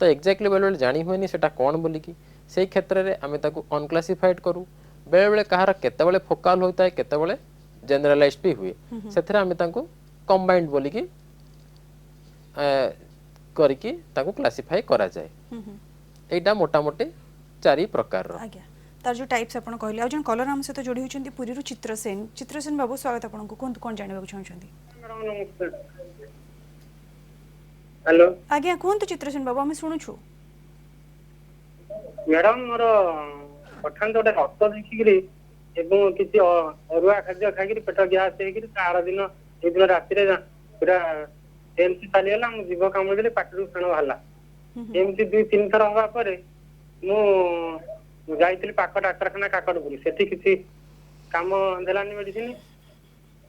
तो एक्जेक्टली बेले बेले जानी हुएनी सेटा कोन बोली की सेई क्षेत्र रे आमे ताकू अनक्लासिफाइड करू बेले बेले कहार केतेबेले फोकाल होता है केतेबेले जनरलाइज भी हुए सेथरे आमे तांको कंबाइंड बोली कि करिकी तांको क्लासिफाई करा जाए एटा मोटा मोटी 4 प्रकार रो आज्ञा तार जो टाइप्स आपण कहले आ जन कलर हम से तो जोड़ी होचंती पुरी रु चित्रसेन बाबू स्वागत आपन को कोन जानबा चाहछंती हेलो आज्ञा कोन चित्रसेन बाबू हम सुनु छु मैडम मोर पठान तो रक्त देखिकी एवं किसी अरुआ खाद्य खाई पेट गैस हो तार दिन ये दिन राति पूरा एमसी चलीगला मुझे जीव कामुड़ी देली पाटी फेण बाहर एमती 2-3 थर हवा पर मुझे पाख डाक्तरखाना काकटपुर से किसी काम देलानी मेडिसिन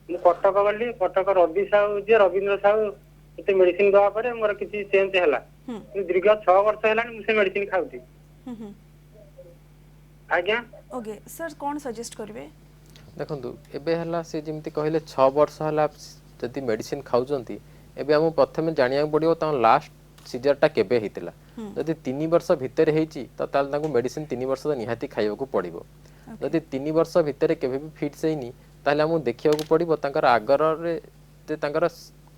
मु कटक गली कटक रवि साहू जी रवींद्र साहू मत मेडिसिन दवा पर मोर किसी चेंज है दीर्घ 6 वर्ष है मुझे मेडिसिन खाऊँ आज्ञा ओके सर कौन सजेस्ट करिवे देखंतु एबे हला से जेमति कहले 6 वर्ष हला जति मेडिसिन खाउजंती एबे हम प्रथमे जानिया पड़ियो ता लास्ट सीजरटा केबे हितला जदि 3 वर्ष भितर हेची त ताल ताको मेडिसिन 3 वर्ष त निहाती खाइबा को पड़िबो जदि 3 वर्ष भितर केबे भी फिट सेइनी ताले हम देखिया को पड़िबो ताकर आगर रे जे ताकर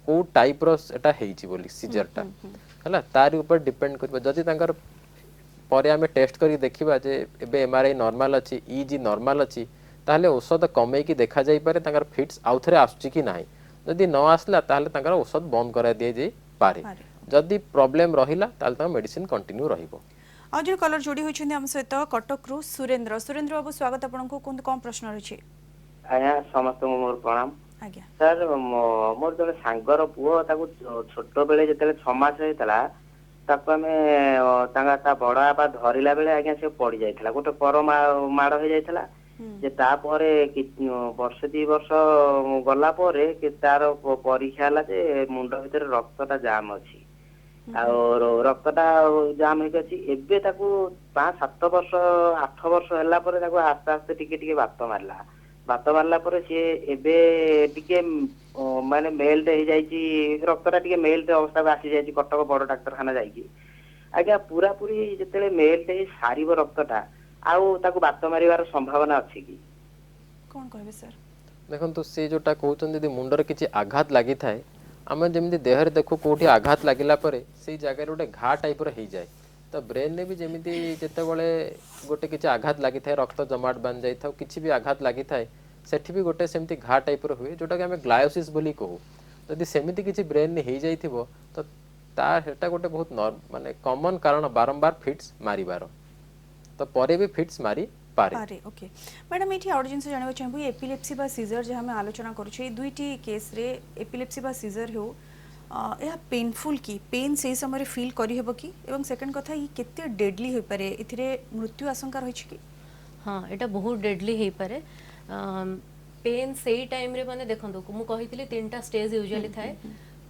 को टाइप रो एटा हेची बोली सीजरटा हला तार ऊपर डिपेंड करबो जदि ताकर परे आमे टेस्ट करी देखिबा जे एबे एमआरआई नॉर्मल अछि ईजी नॉर्मल अछि ताले औषध कमे की देखा जाई पारे ताकर फिट्स आउथरे आसुची कि नाही जदि न आसला ताले ताकर औषध बंद करा दिए जे पारे जदि प्रॉब्लम रहिला ताले ता मेडिसिन कंटिन्यू रहिबो आ जो कलर जोड़ी होइछन हम सहित कटक रु सुरेंद्र बाबू स्वागत आपन को कोन प्रश्न रछि आया समस्त मोर प्रणाम आज्ञा सर मोर जने सांगर पुओ ताको छोट बेले जतले 6 मास हेतला ताको हमें ता बड़ा बा धरिला बेले आज्ञा से पड़ी जाइतला गोटे पर माड़ हो जाइतला जे ता परे वर्ष 2 वर्ष गला परे कि तार परीक्षा हला जे मुंड भीतर रक्तटा जाम अछि और रक्तटा जाम हे अछि एबे ताको 5-7 वर्ष 8 वर्ष हला परे ताको आस्ते आस्ते टिके बात मारला पर सी एबे टिके माने मेल्ट हो जाइछि रक्तटा टिके मेल्ट अवस्था को आसी जाइछि कटक बड़ डाक्तरखाना जाइछि आज्ञा पूरा पूरी जतेले मेल्ट हे सारीब रक्तटा आउ ताको बात मारिवार संभावना अछि कि कोन कहबे सर देखंतु से जोटा कहउचन यदि मुंडर किछि आघात लागि थाए आमे जेमिति देहर देखु कोठी आघात लागिला परे सेई जागा रे गोटे घा टाइप रो हेइ जाय तो ब्रेन ने भी जेमिति जेते बळे गोटे किछि आघात लागि थाए रक्त जमाट बन जाय था किछि भी आघात लागि थाए सेठी भी गोटे सेमति घा टाइप रो हुए जोटा कि हमें ग्लायोसिस बोली कहू यदि सेमिति किछि ब्रेन ने हेइ जाइथिबो तो ता हेटा गोटे बहुत माने कॉमन कारण बारंबार फिट्स मारिबार तो परे भी फिट्स मारी पारे ओके मैडम एठी और जिनसे जानबा चाहबो एपिलेप्सी बा सीजर जे हमें आलोचना करू छी दुईटी केस रे एपिलेप्सी बा सीजर हो या पेनफुल की पेन से समय फील करी हेबो की एवं सेकंड कथा ई केते डेडली होई पारे इथिरे मृत्यु आशंका रही छी की हां एटा बहुत डेडली हेई पारे पेन सेई टाइम रे माने देखंदो मु कहितली तीनटा स्टेज यूजुअली थाए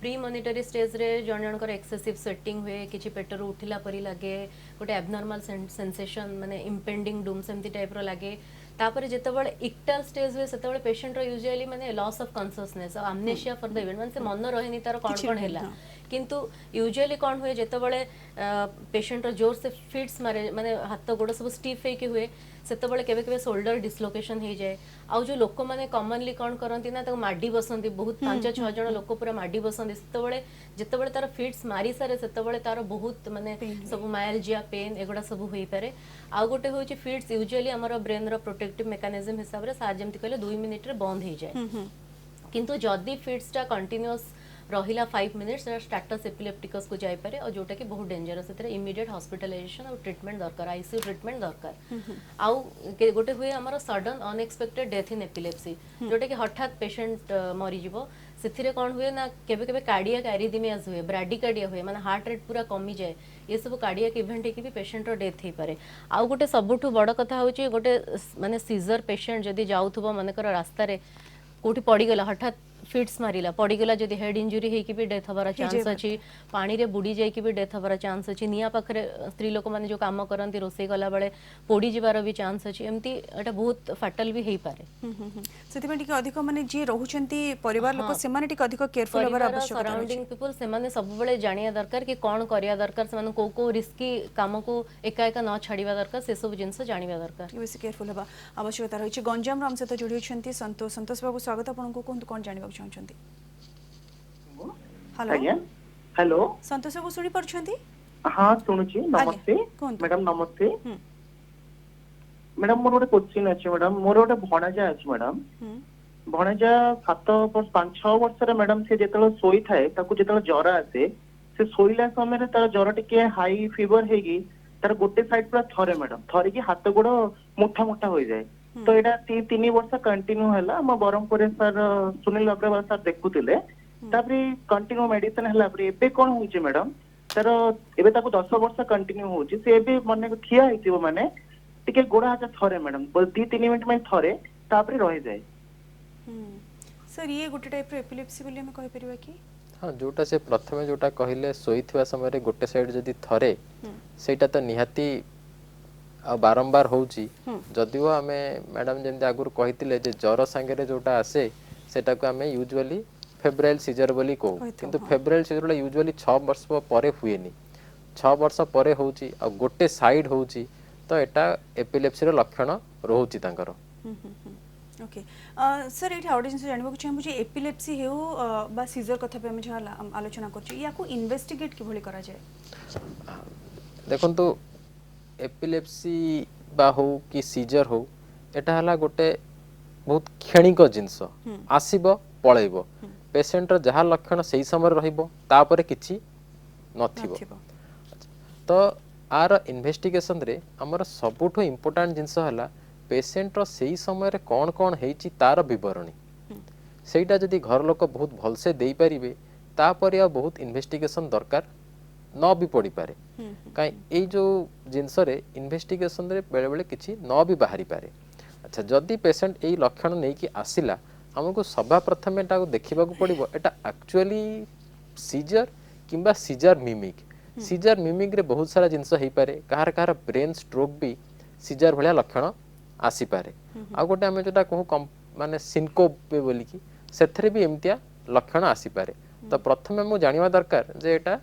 प्री मॉनिटरी स्टेज रे जन एक्सेसिव स्वेटिंग हुए किछि पेटर उठिला परी लागे गोटे एबनॉर्मल सेंसेशन माने इंपेंडिंग डूम सेमती टाइप रो लागे तापर जेतेबेले इक्टल स्टेज हुए सेतेबेले पेशेंट रो यूजुअली माने loss of consciousness amnesia for the event माने से मन रहनी तार कोन कोन हैला किंतु यूजुअली कोन हुए जेतेबेले पेशेंट रो जोर से फिट्स मारे माने हाथ गोड़ सब स्टिफ हे के हुए सेतेबेले केबे केबे शोल्डर डिसलोकेशन हे जाए आ जो लोक माने कॉमनली कोन करंती ना ताको माडी बसंती बहुत 5-6 जण लोक पूरा माडी बसंती सेतेबेले जेतेबेले तार फिट्स मारी सारे सेतेबेले तार बहुत माने सब माइल्जिया पेन एगुडा सब होई पारे आ गोटे होची फिट्स यूजुअली हमर ब्रेन रो प्रोटेक्टिव मेकानिज्म हिसाब रे सार जेमति कहले 2 मिनिट रे बंद हे जाए किंतु जदी फिट्स टा कंटीन्यूअस रहिला 5 मिनिट्स स्टेटस एपिलेप्टिकस को जाय पारे और जोटा कि बहुत डेंजरस एतरे इमीडिएट हॉस्पिटलाइजेशन और ट्रीटमेंट दरकार आईसीयू ट्रीटमेंट दरकार आउ गोटे हुए हमर sudden unexpected death in epilepsy जोटा कि हठात पेशेंट मरि जिवो सेथिरे कोन हुए ना केबे केबे कार्डियक एरिथमियास हुए ब्राडिकार्डिया हुए माने हार्ट रेट पूरा कमी जाए ये सब कार्डियक इवेंट कि भी पेशेंट रो डेथ हे पारे आउ गोटे सबुठु बड़ कथा होची गोटे माने सीजर पेशेंट जदी जाउथबो माने कर रास्ता रे कोठी पड़ी गेला हठात फिट्स मारिला पड़गला जदि हेड इंजुरी होगी भी डेथ हबार चांस अच्छी पानी रे बुड़ी जाइए भी डेथ हबार चांस अच्छी निया पाखरे स्त्री लोक मैंने जो काम करती रोषे गला बेले पोड़ी जीवार भी चांस अच्छी एमती एटा बहुत फाटल भी हो पारे सेतिबे टिके अधिक माने जे रहउचंती परिवार लोक से माने टिके अधिक केयरफुल होबार आवश्यकता सराउंडिंग पीपल से माने सब बेले जानिया दरकार कि कौन करिया दरकार से माने को रिस्की काम को एका एका न छाड़िबा दरकार से सब जिंस जानिबा दरकार बेसी केयरफुल होबा आवश्यकता रही गंजाम राम सहित जोड़ी होती संतोष संतोष बाबू स्वागत आपको कहतु कौन जानवा चाहते हेलो हेलो संतोष बाबू शुणी पार्छंती हाँ शुणुची नमस्ते मैडम नमस्ते मैडम मोर गोटे क्वेश्चन अच्छे मैडम मोर गोटे भणाजा अच्छे मैडम भणाजा 5-6 वर्ष मैडम से जो शोई थाए जो जर आसे से शोला समय तार जर टिके हाई फीवर होगी तार गोटे साइड पूरा थरे मैडम थरे कि हाथ गोड़ मुठा मुठा हो जाए तो यहाँ 3 वर्ष कंटिन्यू है ब्रह्मपुर सर सुनील अग्रवाल सर देखुले कंटिन्यू मेडिसिन है कौन हो मैडम तार एबे 10 वर्ष कंटिन्यू होची से एबे माने ठिया होइतिबो माने टिके गोड़ा हाथ थरे मैडम 2-3 मिनिट में थरे तापरे रह जाए सर ये गोटे टाइप रो एपिलेप्सी बोली हम कहि परिबा कि हाँ जोटा से प्रथमे जोटा कहले शोइथिबा समय रे गोटे साइड जदी थरे सेटा तो निहाती आ बारंबार होउची जदिओ आमे मैडम जेमति आगुर कहितिले जे जर संगे रे जोटा आसे सेटा को आमे यूजुअली फेब्राइल सीजर बोली कहू किंतु फेब्राइल सीजर यूजुअली 6 वर्ष परे हुएनी 6 वर्ष परे होउची आ गोटे साइड होउची तो एटा एपिलेप्सी रो लक्षण रहउची तांकर ओके सर ये ऑडियंस जानबा को चाहे एपिलेप्सी हेउ बा सीजर कथा पे हम जहा आलोचना करछु या को इन्वेस्टिगेट कि भली करा जाए देखन तो एपिलेप्सी बा हो कि सीजर हो एटा हला गोटे बहुत क्षणिक जिंस आसीबो पळैबो पेशेंट रो जहा लक्षण सही समय रहिबो तापरे किछि नथिबो तो आर इन्वेस्टिगेशन रे हमर सबुठो इंपोर्टेंट जिंस हला पेशेंट रो सही समय रे कोन कोन हेछि तार विवरणी सेटा जदी घर लोक बहुत भल से देई परिबे तापरे आ बहुत इन्वेस्टिगेशन दरकार न भी पड़ी पारे काई ए जो जिंस रे इन्वेस्टिगेशन रे बेले बेले किछि न भी बाहरी पारे अच्छा जदी पेशेंट ए लक्षण नै कि आसिला हमको सभा प्रथम एटा को देखिबा को पड़िबो एटा एक्चुअली सीजर किंबा सीजर मिमिक सीजर मिमिक रे बहुत सारा जिंस हेई पारे कहार कहार ब्रेन स्ट्रोक भी सीजर भलिया लक्षण आसी पारे आ गोटे हमें जोटा कहू माने सिनकोप पे बोली कि सेथरे भी एमतिया लक्षण आसी पारे तो प्रथमे मु जानिबा दरकार जे एटा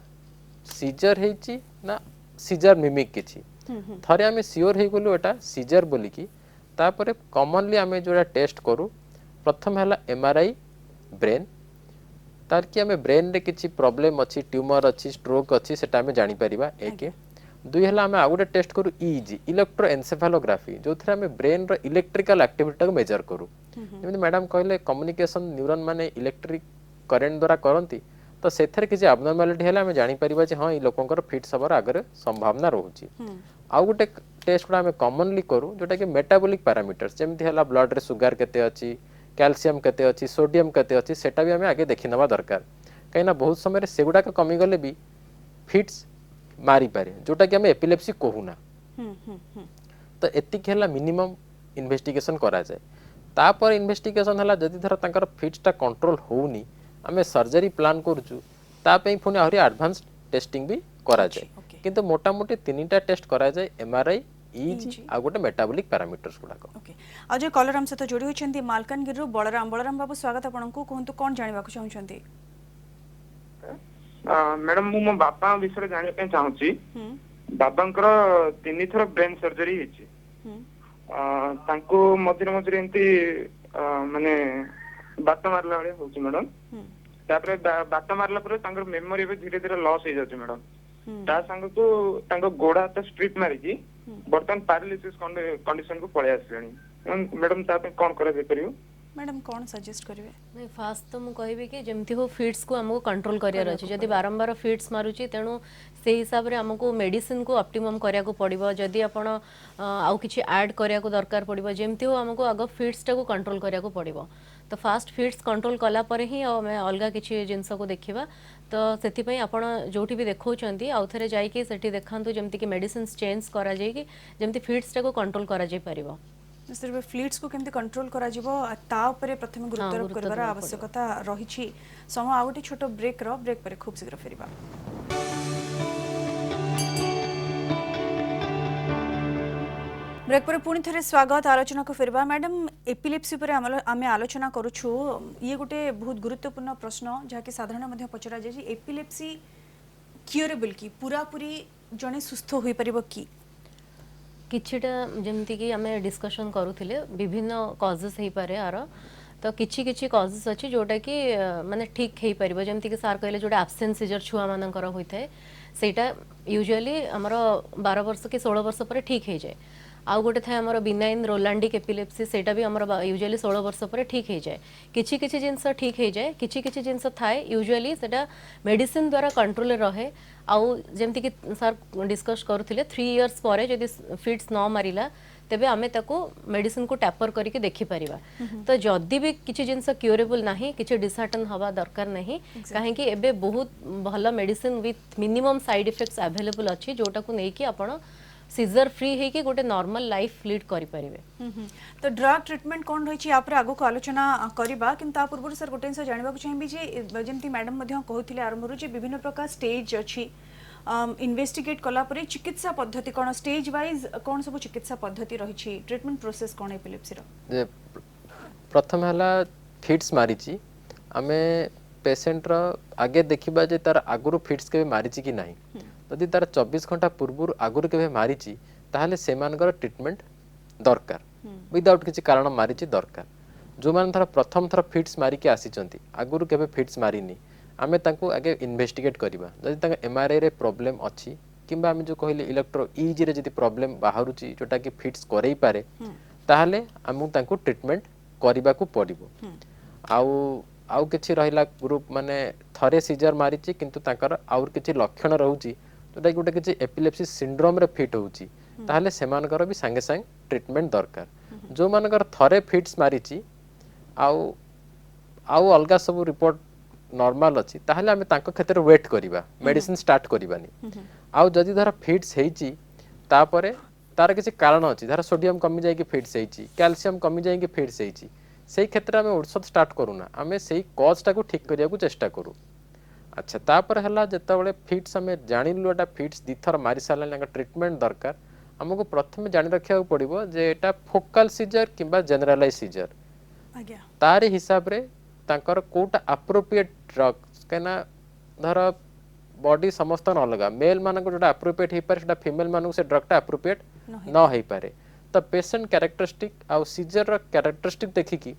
सीजर हेची ना सीजर मिमिक किछि थरे हमें सियोर हे गेलु एटा सीजर बोली कि तापरे कॉमनली हमें जोटा टेस्ट करू प्रथम है एमआरआई ब्रेन तार कि हमें ब्रेन रे किछि प्रॉब्लम अछि ट्यूमर अछि स्ट्रोक अछि सेटा हमें जानि परिबा एक दुई हला हमें आगुटे टेस्ट करू ईईजी इलेक्ट्रोएन्सेफेलोग्राफी जो थरे हमें ब्रेन रो इलेक्ट्रिकल एक्टिविटी को मेजर करू जेमि मैडम कहले कम्युनिकेशन न्यूरॉन माने इलेक्ट्रिक करंट द्वारा करंती तो सेथरे किछि एब्नॉर्मलिटी हला हमें जानि परिबा जे हां ई लोकंकर फिट्स हबर आगरे संभावना रहउची आउ गोटे टेस्ट को हमें कॉमनली करू जोटा कि मेटाबॉलिक पैरामीटर्स जेमि हला ब्लड रे सुगर केते अछि कैल्शियम केते अछि सोडियम केते अछि सेटा भी हमें आगे देखि नबा दरकार कहिना बहुत समय रे सेगुडा का कमी गले भी फिट्स मारी पारे जोटा कि हमें एपिलेप्सी कहूना तो एतिक हला मिनिमम इन्वेस्टिगेशन करा जाए तापर इन्वेस्टिगेशन हला जदि धर तांकर फिट्स ता कंट्रोल होउनी हमें सर्जरी प्लान करजु ता पे पुनी आहुरी एडवांस टेस्टिंग भी करा जाए किंतु मोटा मोटी तीनटा टेस्ट करा जाए एमआरआई ईजी आ गोटे मेटाबॉलिक पैरामीटर्स गुडा ओके आ जे कॉलर हम सहित जोड़ी होचंती मालकानगिरी रो बलराम बाबू स्वागत आपनको कहंतु कोन जानिबा को चाहउचंती मैडम मो बापा विषय जानिया पे चाहूची बाबांकर 3 थर ब्रेन सर्जरी हिची तांको मझिरे मझिरे एंती माने बात मारला वाले होची मैडम तापरे बात मारला पर तांकर मेमोरी भी धीरे धीरे लॉस हो जाची मैडम ता संग को तांको गोड़ा हाथ स्ट्रिप मारी की बर्तन पैरालिसिस कंडीशन को पळे आसलेनी मैडम ता पे कोन करे दे परियो मैडम कौन सजेस्ट करिवे नहीं फास्ट तो मु कहबी कि जेमती हो फिट्स को हमको कंट्रोल करिया अछि जदी बारंबार फिट्स मारुची तेनु से हिसाब रे हमको मेडिसिन को ऑप्टिमम करिया को पड़िबो जदी आपण आउ किछि ऐड करिया को दरकार पड़िबो जेमती हो हमको आगो फिट्स टा को कंट्रोल करिया को पड़िबो तो फास्ट फिट्स कंट्रोल कला परे ही हमें अलगा किछि जिंस को देखिबा तो सेति पई आपण जोठी भी देखौचंती आउ थरे जाई कि सेठी देखांतु जेमती कि मेडिसिन्स चेंज करा जाई कि जेमती फिट्स टा को कंट्रोल करा जाई परिबो सिर्फ फ्लीट्स को केमती कंट्रोल करा जिवो ता उपरे प्रथम गुरुत्वारोप करबार आवश्यकता रहिछि। समय आ गोटे छोट ब्रेक पर खूब शीघ्र फेरिबा। ब्रेक पर पुणी थे स्वागत आलोचना को फेरबा। मैडम एपिलेप्सी पर आम आलोचना करुछु ये गोटे बहुत गुरुत्वपूर्ण प्रश्न जहाँकि साधारण मध्य पचरा जाए एपिलेप्सी क्यूरेबल कि पूरा पूरी जड़े सुस्थ हो पार कि किछिटा जेमती कि आमे डिस्कशन करूथिले विभिन्न कॉजेस हे पारे आर तो किछि किछि कॉजेस अछि जोटा कि माने ठीक हे परिबो जेमती कि सार कहले जोटा एब्सेंस सीजर छुआ मानकर होइथाय सेटा यूजुअली हमर 12 वर्ष कि 16 वर्ष पर ठीक हे जाय। आउ गोटे थाए हमर बिनाइन रोलांडिक एपिलेप्सी सेटा भी हमर यूजुअली 16 वर्ष पर ठीक हे जाय। किछि किछि जिंस ठीक हे जाय, किछि किछि जिंस थाए यूजुअली सेटा मेडिसिन द्वारा कंट्रोल रहे। आउ जेमती कि सर डिस्कस करूथिले 3 इयर्स परे जदि फिट्स न मारिला तेबे आमे ताको मेडिसिन को टैपर करके देखि परिबा। तो जदि भी किछि जिंस क्यूरेबल नाही किछि डिसहार्टन हवा दरकार नाही काहे कि एबे बहुत भलो medicine with minimum side effects available अछि जोटा को नै कि आपण सीजर फ्री है कि गोटे नॉर्मल लाइफ लीड करि परिबे। तो ड्रग ट्रीटमेंट कोन रही या पर आगो को आलोचना करबा किंतु आ पूर्व सर गोटे से जानबा चाहिबी जे जेमती मैडम मध्य कहउथिले आरंभ जे विभिन्न प्रकार स्टेज अछि इन्वेस्टिगेट कला परे चिकित्सा पद्धति कोन स्टेज वाइज कोन सब चिकित्सा पद्धति रही छी ट्रीटमेंट प्रोसेस कोन एपिलेप्सी रो प्रथम हला फिट्स मारिची आमे पेशेंट रो आगे देखिबा जे तार आगुरु फिट्स के मारिची कि नाही यदि तार 24 घंटा पूर्व आगुरु के मारिची ताहले सेमानकर ट्रीटमेंट दरकार विदाउट किसी कारण मारिची दरकार। जो मान थर प्रथम थर फिट्स मारिकी आसीचंती आगुरु केबे फिट्स मारिनी आमे तांको आगे इन्वेस्टिगेट करबा जदि तांका एमआरआई रे प्रॉब्लम अछि किंबा आमे जो कहले इलेक्ट्रो ईजी रे जदि प्रॉब्लम बाहरुची जोटा कि फिट्स करई पारे ताहले आमु तांको ट्रीटमेंट करबा को पड़िबो। आउ किछि रहिला ग्रुप माने थरे सीजर मारिची किंतु तांकर आउर किछि लक्षण रहउची जोटा गोटे किछि एपिलेप्सी सिंड्रोम रे फिट होउची ताहले सेमानकर भी संगे संग ट्रीटमेंट दरकार। जो मानकर थरे फिट्स मारिची आउ अलगा सब रिपोर्ट नॉर्मल अछि ताहले आमे तांको क्षेत्र वेट करिबा मेडिसिन स्टार्ट करिबानी। आउ जदि धर फिट्स हेइची तापरे तार किछि कारण अछि धर सोडियम कमी जाय कि फिट्स हेइची कैल्शियम कमी जाय कि फिट्स हेइची सेही क्षेत्र में औषध स्टार्ट करूना आमे सेही कॉज टाको ठीक करिया को चेष्टा करू। अच्छा तापर हला जेतेबेले फिट्स हमें जानिलु एटा फिट्स दिथर मारि साला लंगा ट्रीटमेंट दरकार हमको प्रथम जानि रखिया पड़िबो जे एटा फोकल सीजर किंबा जनरलाइज सीजर आज्ञा तारे हिसाब रे तांकर कोटा अप्रोप्रिएट ड्रग केना धर बॉडी समस्त न लगा मेल मानको जोटा अप्रोप्रिएट हे पारे सेटा फीमेल मानको से ड्रगटा अप्रोप्रिएट न हे पारे। तो पेशेंट कैरेक्टरिस्टिक आउ सीजर रो कैरेक्टरिस्टिक देखि कि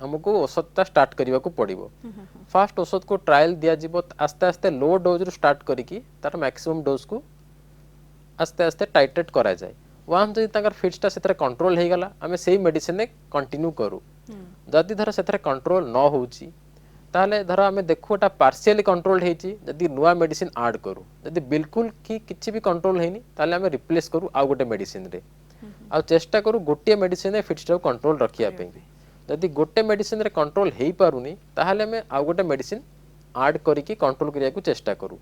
हमको औषधटा स्टार्ट करबा को पड़िबो। फास्ट औषध को ट्रायल दिया जिवो आस्ते आस्ते लो डोज रो स्टार्ट करिकि तार मैक्सिमम डोज को आस्ते आस्ते टाइट्रेट करा जाय। वहां जदि तांकर फिट्सटा सेतरे कंट्रोल हे गला हमें सेही मेडिसिन ने कंटिन्यू करू। जदि धर सेतरे कंट्रोल न होउची ताहले धर हमें देखुटा पार्शियली कंट्रोल हेची जदि नुआ मेडिसिन ऐड करू जदि बिल्कुल कि किछि भी कंट्रोल हेनी ताहले हमें रिप्लेस करू आ गोटे मेडिसिन रे आ चेष्टा करू गोटे मेडिसिन रे फिट्सटा कंट्रोल रखिया पे। जदि गोटे मेडिसिन रे कंट्रोल हेई पारुनी ताहले हमें आ गोटे मेडिसिन ऐड करिकि कंट्रोल करिया को चेष्टा करू।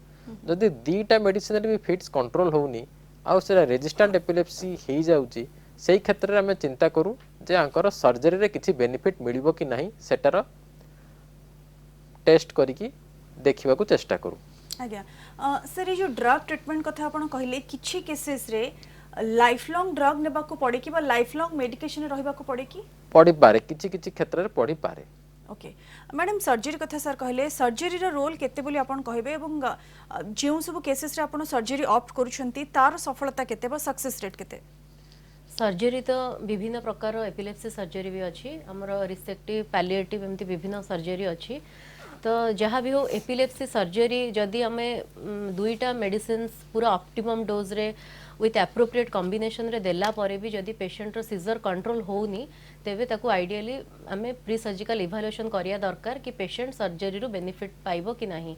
जदि दीटा मेडिसिन रे भी फिट्स कंट्रोल होउनी आ सेरा रेजिस्टेंट एपिलेप्सी हेई जाउची सेही क्षेत्र रे हमें चिंता करू जे आंकर सर्जरी रे किछि बेनिफिट मिलिबो कि नाही सेटार टेस्ट करिकि देखिबा को चेष्टा करू। आज्ञा सर ये जो ड्रग ट्रीटमेंट कथा आपण कहले किछि केसेस रे लाइफ लॉन्ग ड्रग नेबा को पड़े कि बा लाइफ लॉन्ग मेडिकेशन रहबा को पड़े कि पड़ी पारे किछि किछि क्षेत्र रे पड़ी पारे। ओके मैडम सर्जरी कथा सर कहले सर्जरी रो रोल केते बोली आपण कहबे एवं जेउ सब केसेस रे आपण सर्जरी ऑप्ट करूछंती तार सफलता केते बा सक्सेस रेट केते सर्जरी तो विभिन्न प्रकार एपिलेप्सी सर्जरी भी अच्छी आमर रिसेक्टिव पैलिएटिव एमती विभिन्न सर्जरी अच्छी। तो जहाँ भी हो एपिलेप्सी सर्जरी जदि आमे दुईटा मेडिसिन पूरा ऑप्टिमम डोज रे विथ एप्रोप्रिएट कॉम्बिनेशन रे देला परे भी जदि पेशेंट रो सीजर कंट्रोल होउनी तेबे ताकू आइडियली आमे प्री सर्जिकल इवैल्यूएशन करिया दरकार कि पेशेंट सर्जरी रो बेनिफिट पाइबो कि नाही।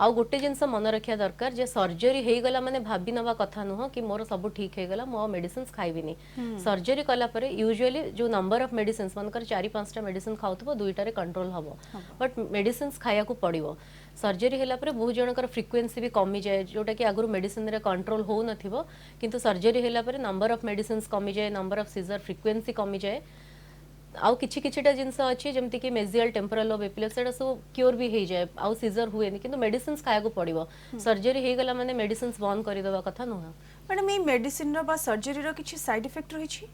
आउ गोटे जिनस मन रखा दरकार जे सर्जरी हो गला माने भाभी नवा कथा नुह कि मोर सब ठीक हो गला मो मेडिसिन खाइबिनी सर्जरी कला परे यूजुअली जो नंबर ऑफ मेडिसिन मनकर 4-5टा मेडिसिन खाउथबो दुईटारे कंट्रोल हबो बट मेडिसिन खाया को पड़िबो सर्जरी होला परे बहुत जनकर फ्रिक्वेंसी भी कमी जाए जोटा कि आगु मेडिसिन रे कंट्रोल हो नथिबो किंतु सर्जरी होला परे नंबर ऑफ मेडिसिन कमी जाए नंबर ऑफ सीजर फ्रिक्वेंसी कमी जाए आउ किछि किछिटा जिनस अछि जेमति कि मेजियल टेम्पोरल लोब एपिलेप्सी एटा सब क्योर भी हो जाए आउ सीजर हुए किंतु मेडिसिन खाया को पड़िबो सर्जरी हे गला माने मेडिसिन बंद कर देबा कथा नुह मैडम ये मेडिसिन रो बा सर्जरी रो किछि साइड इफेक्ट रही छी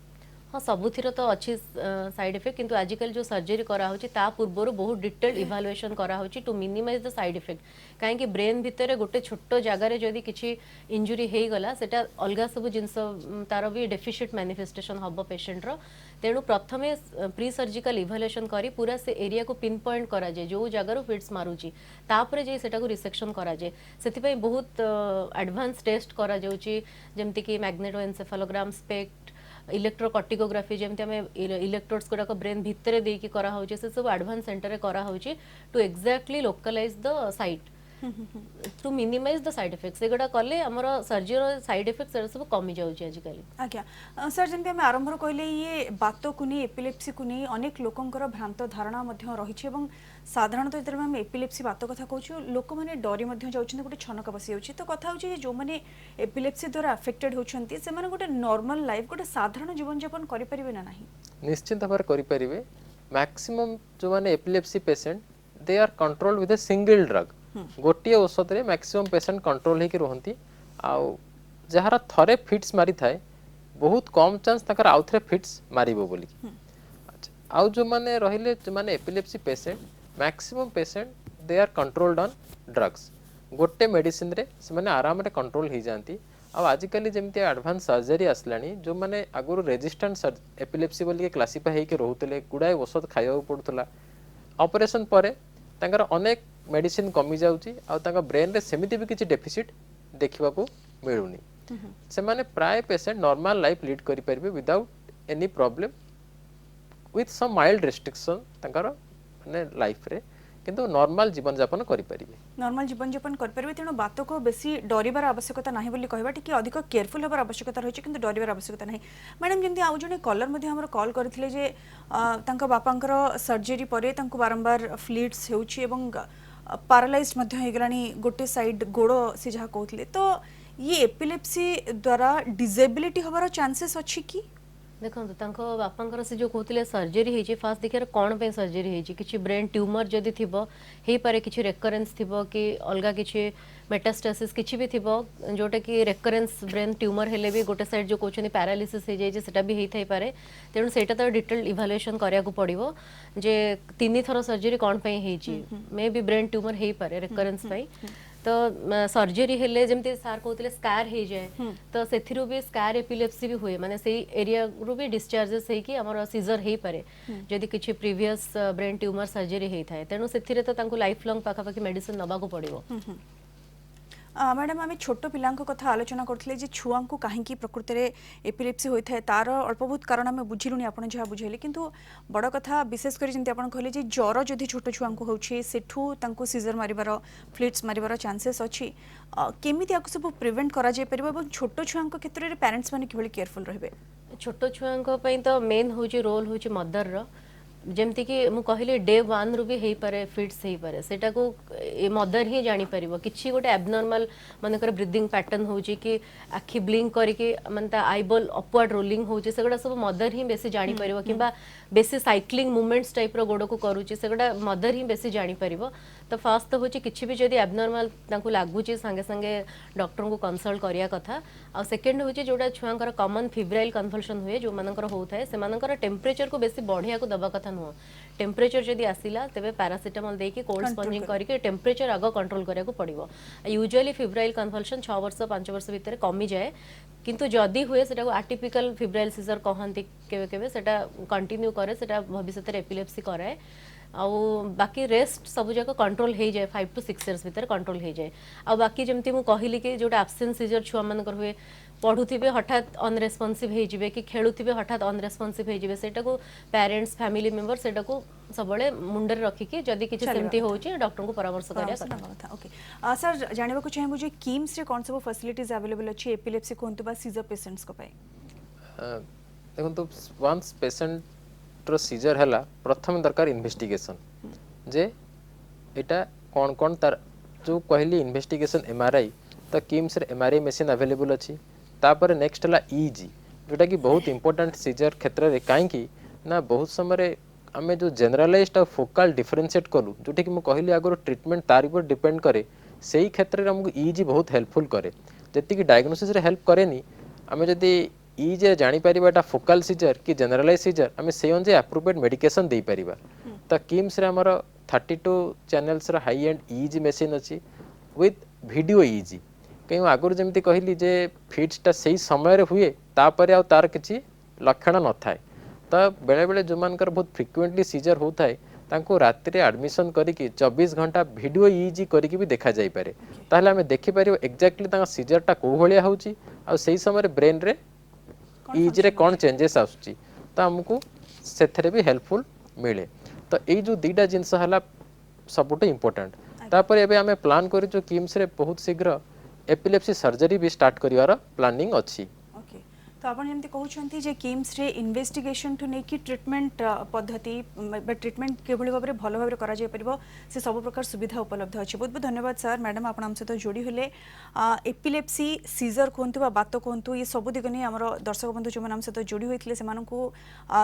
हाँ सबुथिर तो अच्छी साइड इफेक्ट किंतु आजिकल जो सर्जरी करा होची ता पूर्वर बहुत डिटेल इवालुएशन करा होची to minimise the side effect कहीं ब्रेन भितर गोटे छोट जगार जदि किसी इंजुरी हो गला सेटा अलगा सब जिनस तार भी डेफिशिएंट मैनिफेस्टेशन हम पेशेंट रो तेणु प्रथमे प्री सर्जिकल इवालुएशन करी पूरा से एरिया को पिन पॉइंट करा जाए जो जगार फिट्स मारुची तापरे जे सेटा को रिसेक्शन करा जाए सेति बहुत एडवांस टेस्ट करा जाउची जेमति कि मैग्नेटोएन्सेफालोग्राम स्पेक्ट इलेक्ट्रोकर्टिकोग्राफी जमती आम इलेक्ट्रोड्स गुड़ाक ब्रेन भितर देकी करा होचे से सब एडवांस सेंटर रे करा होचे to exactly localise the site to minimise the side effects एगुड़ा कले हमर सर्जरी साइड इफेक्ट्स सब कमी जाउची आजिकल आज्ञा सर जमती आम आरंभ कहले ये बात को नहीं एपिलेप्सी को नहीं अनेक लोकंकर भ्रांत धारणा मध्य रही साधारणतः जो आम एपिलेप्सी बात कथा कहूँ लोक मैंने डरी जाऊँ गोटे छनक बसी जाऊँगी तो कथा हूँ जो मैंने एपिलेप्सी द्वारा अफेक्टेड होती से गोटे नॉर्मल लाइफ गोटे साधारण जीवन यापन करें ना निश्चित भाव करें मैक्सिमम जो मैंने epilepsy patient they are controlled with a single drug गोटे औषध रे मैक्सिमम पेशेंट कंट्रोल होकर रुहंती आउ जार थरे फिट्स मारी थाए बहुत कम चांस तकर आउ थरे फिट्स मारिबो बोली अच्छा आउ जो माने रहिले जो माने epilepsy patient maximum patient they are controlled on drugs गोटे मेडिसिन रे से माने आराम रे कंट्रोल हो जाती आजिकल जमती एडवांस सर्जरी आसलानी जो माने आगुर रेजिस्टेंट एपिलेप्सी बोली क्लासीफाई होकर रोते गुड़ाए औषध खाइबा पड़ूला ऑपरेशन पर तांकर अनेक मेडिसिन कमी जाउची आ तांका ब्रेन रे सेमिति भी किछि डेफिसिट देखिबा को मिलुनी से माने प्राय पेशेंट नॉर्मल लाइफ लीड करि परबे without any problem with some mild restriction तांकर माने लाइफ रे किंतु नॉर्मल जीवन यापन करि परिबे नॉर्मल जीवन यापन कर परिबे तेणु बात को बेसी डरिबार आवश्यकता नाही बोली कहबा टिके अधिक केयरफुल होबार आवश्यकता रही किंतु डरिबार आवश्यकता नाही मैडम जेंति आउ जने कॉलर मध्ये हमर कॉल करथिले जे तांका बापांकर सर्जरी परे तांको बारंबार फ्लीट्स हेउची एवं पैरालाइज मध्ये हेगलानी गोटे साइड गोड़ो से जहाँ कहते तो ये एपिलेप्सी द्वारा डिजेबिलिटी हबार चांसेस अच्छी कि देखो बापांकर से जो कहते सर्जरी होती फास्ट देखिए कौन पे सर्जरी होती किसी ब्रेन ट्यूमर जदि थी हो पारे किसी रेकरेन्स थी कि अलग किसी मेटास्टासिस किसी भी थी जोटा कि रेकरेन्स ब्रेन ट्यूमर हेले भी गोटे साइड जो कहते पैरालिसिस हो जाए सेटा भी होता पारे तेणु सेटा तो डिटेल इवालुएशन करा पड़ो जे 3 थर सर्जरी कौन पे मे भी ब्रेन ट्यूमर हो पारे रेकरेन्स तो सर्जरी हेले जमती सार कहते स्कार हो जाए तो से भी स्कार एपिलेप्सी भी हुए माने से एरिया रू भी डिस्चार्जेस होगी आमर सीजर हो पारे जदि किसी प्रीवियस ब्रेन ट्यूमर सर्जरी होता है तेणु से तो लाइफ लंग पाखापाखि मेडिसिन नवा को पड़ो मैडम आम छोट पिला कथा आलोचना करते छुआ को कहीं प्रकृति में एपिलेप्सी होता है तार अल्प बहुत कारण आम बुझिलुनी आपन जहाँ बुझेले किंतु बड़ कथा विशेष कर जमी आप कहले ज्वर जदि छोट छुआ को होछि सेठू तांको सीजर मारिबार फ्लिट्स मारिबार चांसेस अच्छी केमिति आको सब प्रिवेंट करा जाय परिबो एवं छोट छुआ क्षेत्र में पेरेंट्स माने किभली केयरफुल रहिबे छोट छुआ तो मेन होछि रोल होछि मदर रो जमती कि मु कहले डे 1 रु भी पारे फिट्स हो पारे सेटा को मदर ही जानी परिबो किछि गोटे एबनॉर्मल मनकर ब्रीदिंग पैटर्न होची कि आखि ब्लिंक करके मानता आईबॉल अपवर्ड रोलिंग होची सेगुडा सब मदर ही बेसी जानी परिबो किबा बेसी साइक्लिंग मूवमेंट्स टाइप रो गोडो को करूची सेगुडा मदर ही बेसी जानी परिबो तो फास्ट तो होची किछि भी जदी एबनॉर्मल तांको लागुची संगे संगे डॉक्टर को कंसल्ट करिया कथा आ सेकंड होची जोडा छुआंकर कॉमन फिब्राइल कन्वल्शन हुए जो मानकर होता है से मानकर टेम्परेचर को बेसी बढ़िया को दबा कथा नुह टेम्परेचर जदि आसिला तेबे पैरासिटामोल देकी कोल्ड स्पंजिंग करके टेम्परेचर आग कंट्रोल करिया को पड़िबो यूजुअली फिब्राइल कन्वल्शन 6 वर्ष 5 वर्ष भीतर कमी जाए किंतु जदि हुए सेटा को एटिपिकल फिब्राइल सीजर कहंती केबे केबे सेटा कंटिन्यू करे सेटा भविष्य रे एपिलेप्सी कराए आउ बाकी रेस्ट सब जाक कंट्रोल हो जाए 5 to 6 इयर्स भीतर कंट्रोल हो जाए आ बाकी जमती मु कहली कि जोटा एब्सेंस सीजर छुआ मानकर हुए पढ़ुथिबे हठात अनरेस्पॉन्सिव हो जिवे कि खेलुथिबे हठात अनरेस्पॉन्सिव हो जिवे सेटा को पेरेंट्स फैमिली मेंबर सेटा को सबले मुंडे रखिकी जदि किछि सेमती होउची डॉक्टर को परामर्श करिया था। ओके सर जानबा को चाहेबु जे किम्स रे कोन सब फैसिलिटीज अवेलेबल अछि एपिलेप्सी कोंतु बा सीजर पेशेंट्स को पाए देखो तो वंस पेशेंट रो सीजर हला प्रथम दरकार इन्वेस्टिगेशन जे एटा कोन कोन तार जो कहली इन्वेस्टिगेशन एमआरआई तो किम्स रे एमआरआई मशीन अवेलेबल अछि तापर नेक्स्ट हला ईजी जोटा कि बहुत इंपोर्टेंट सीजर क्षेत्र रे काहे कि ना बहुत समय आम जो जेनरालाइज्ड और फोकाल डिफरेंशिएट कलु जोटा कि कहली आगर ट्रीटमेंट तार ऊपर डिपेंड करे से ही क्षेत्र में आमको ईजी बहुत हेल्पफुल करे जी डायग्नोसिस रे हेल्प करे आम जदि ईजी जानी परिबा एटा फोकाल सीजर कि जेनरालाइज सीजर आम से अनुसार एप्रोप्रिएट मेडिकेशन दे परिबा तो किम्स रे हमर 32 चैनल्स रा हाई एंड ईजी मशीन अछि विथ वीडियो ईजी कहीं आगुरी जमी कहली जे फिट्सटा से समय हुए तापर आ तार किसी लक्षण न थाए तो बेले बेले जो मानकर बहुत फ्रिक्वेंटली सीजर होता है तांको राति एडमिशन करके 24 घंटा वीडियो ईजी करके भी देखा जाई पारे ताहले हमें देखि पारिबो एक्जेक्टली तांका सीजरटा को भलिया होउची आ सेही समय ब्रेन रे ईजी रे कोन चेंजेस आसुची तो हमको सेथरे भी हेल्पफुल मिले तो ये जो दीटा जिनस हला सबुटे इंपोर्टेंट तापर एबे हमें प्लान करी जो किम्स रे बहुत शीघ्र एपिलेप्सी सर्जरी भी स्टार्ट करिवार प्लानिंग अछि। ओके तो आपण जेमती कहउछंती जे किम्स रे इन्वेस्टिगेशन टू नै कि ट्रीटमेंट पद्धति बा ट्रीटमेंट केभली भाबरे भलो भाबरे करा जाय परिबो से सब प्रकार सुविधा उपलब्ध अछि। बहुत बहुत धन्यवाद सर मैडम आपण हमसे तो जोड़ी होले एपिलेप्सी सीजर कोंतु बा बात कोंतु ये सब दिग नै हमर दर्शक बंधु जो हमसे तो जोड़ी होइतले से मानकू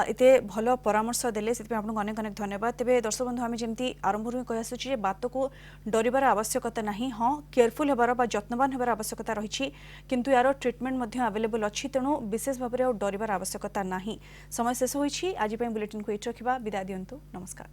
एते भलो परामर्श देले से आपण अनेक अनेक धन्यवाद। तेबे दर्शक बंधु हम जेमती आरंभ रे कहया सुची जे बात को डरिबार आवश्यकता नाही हां केयरफुल हेबार बा जत्नवान हेबार आवश्यकता रहिछि किंतु यार ट्रीटमेंट मध्ये अवेलेबल अछि तेणु विशेष भाव में डरिबार आवश्यकता नाही। समय शेष होइछि आज बुलेटिन को एट रखिबा विदाय दियंतु नमस्कार।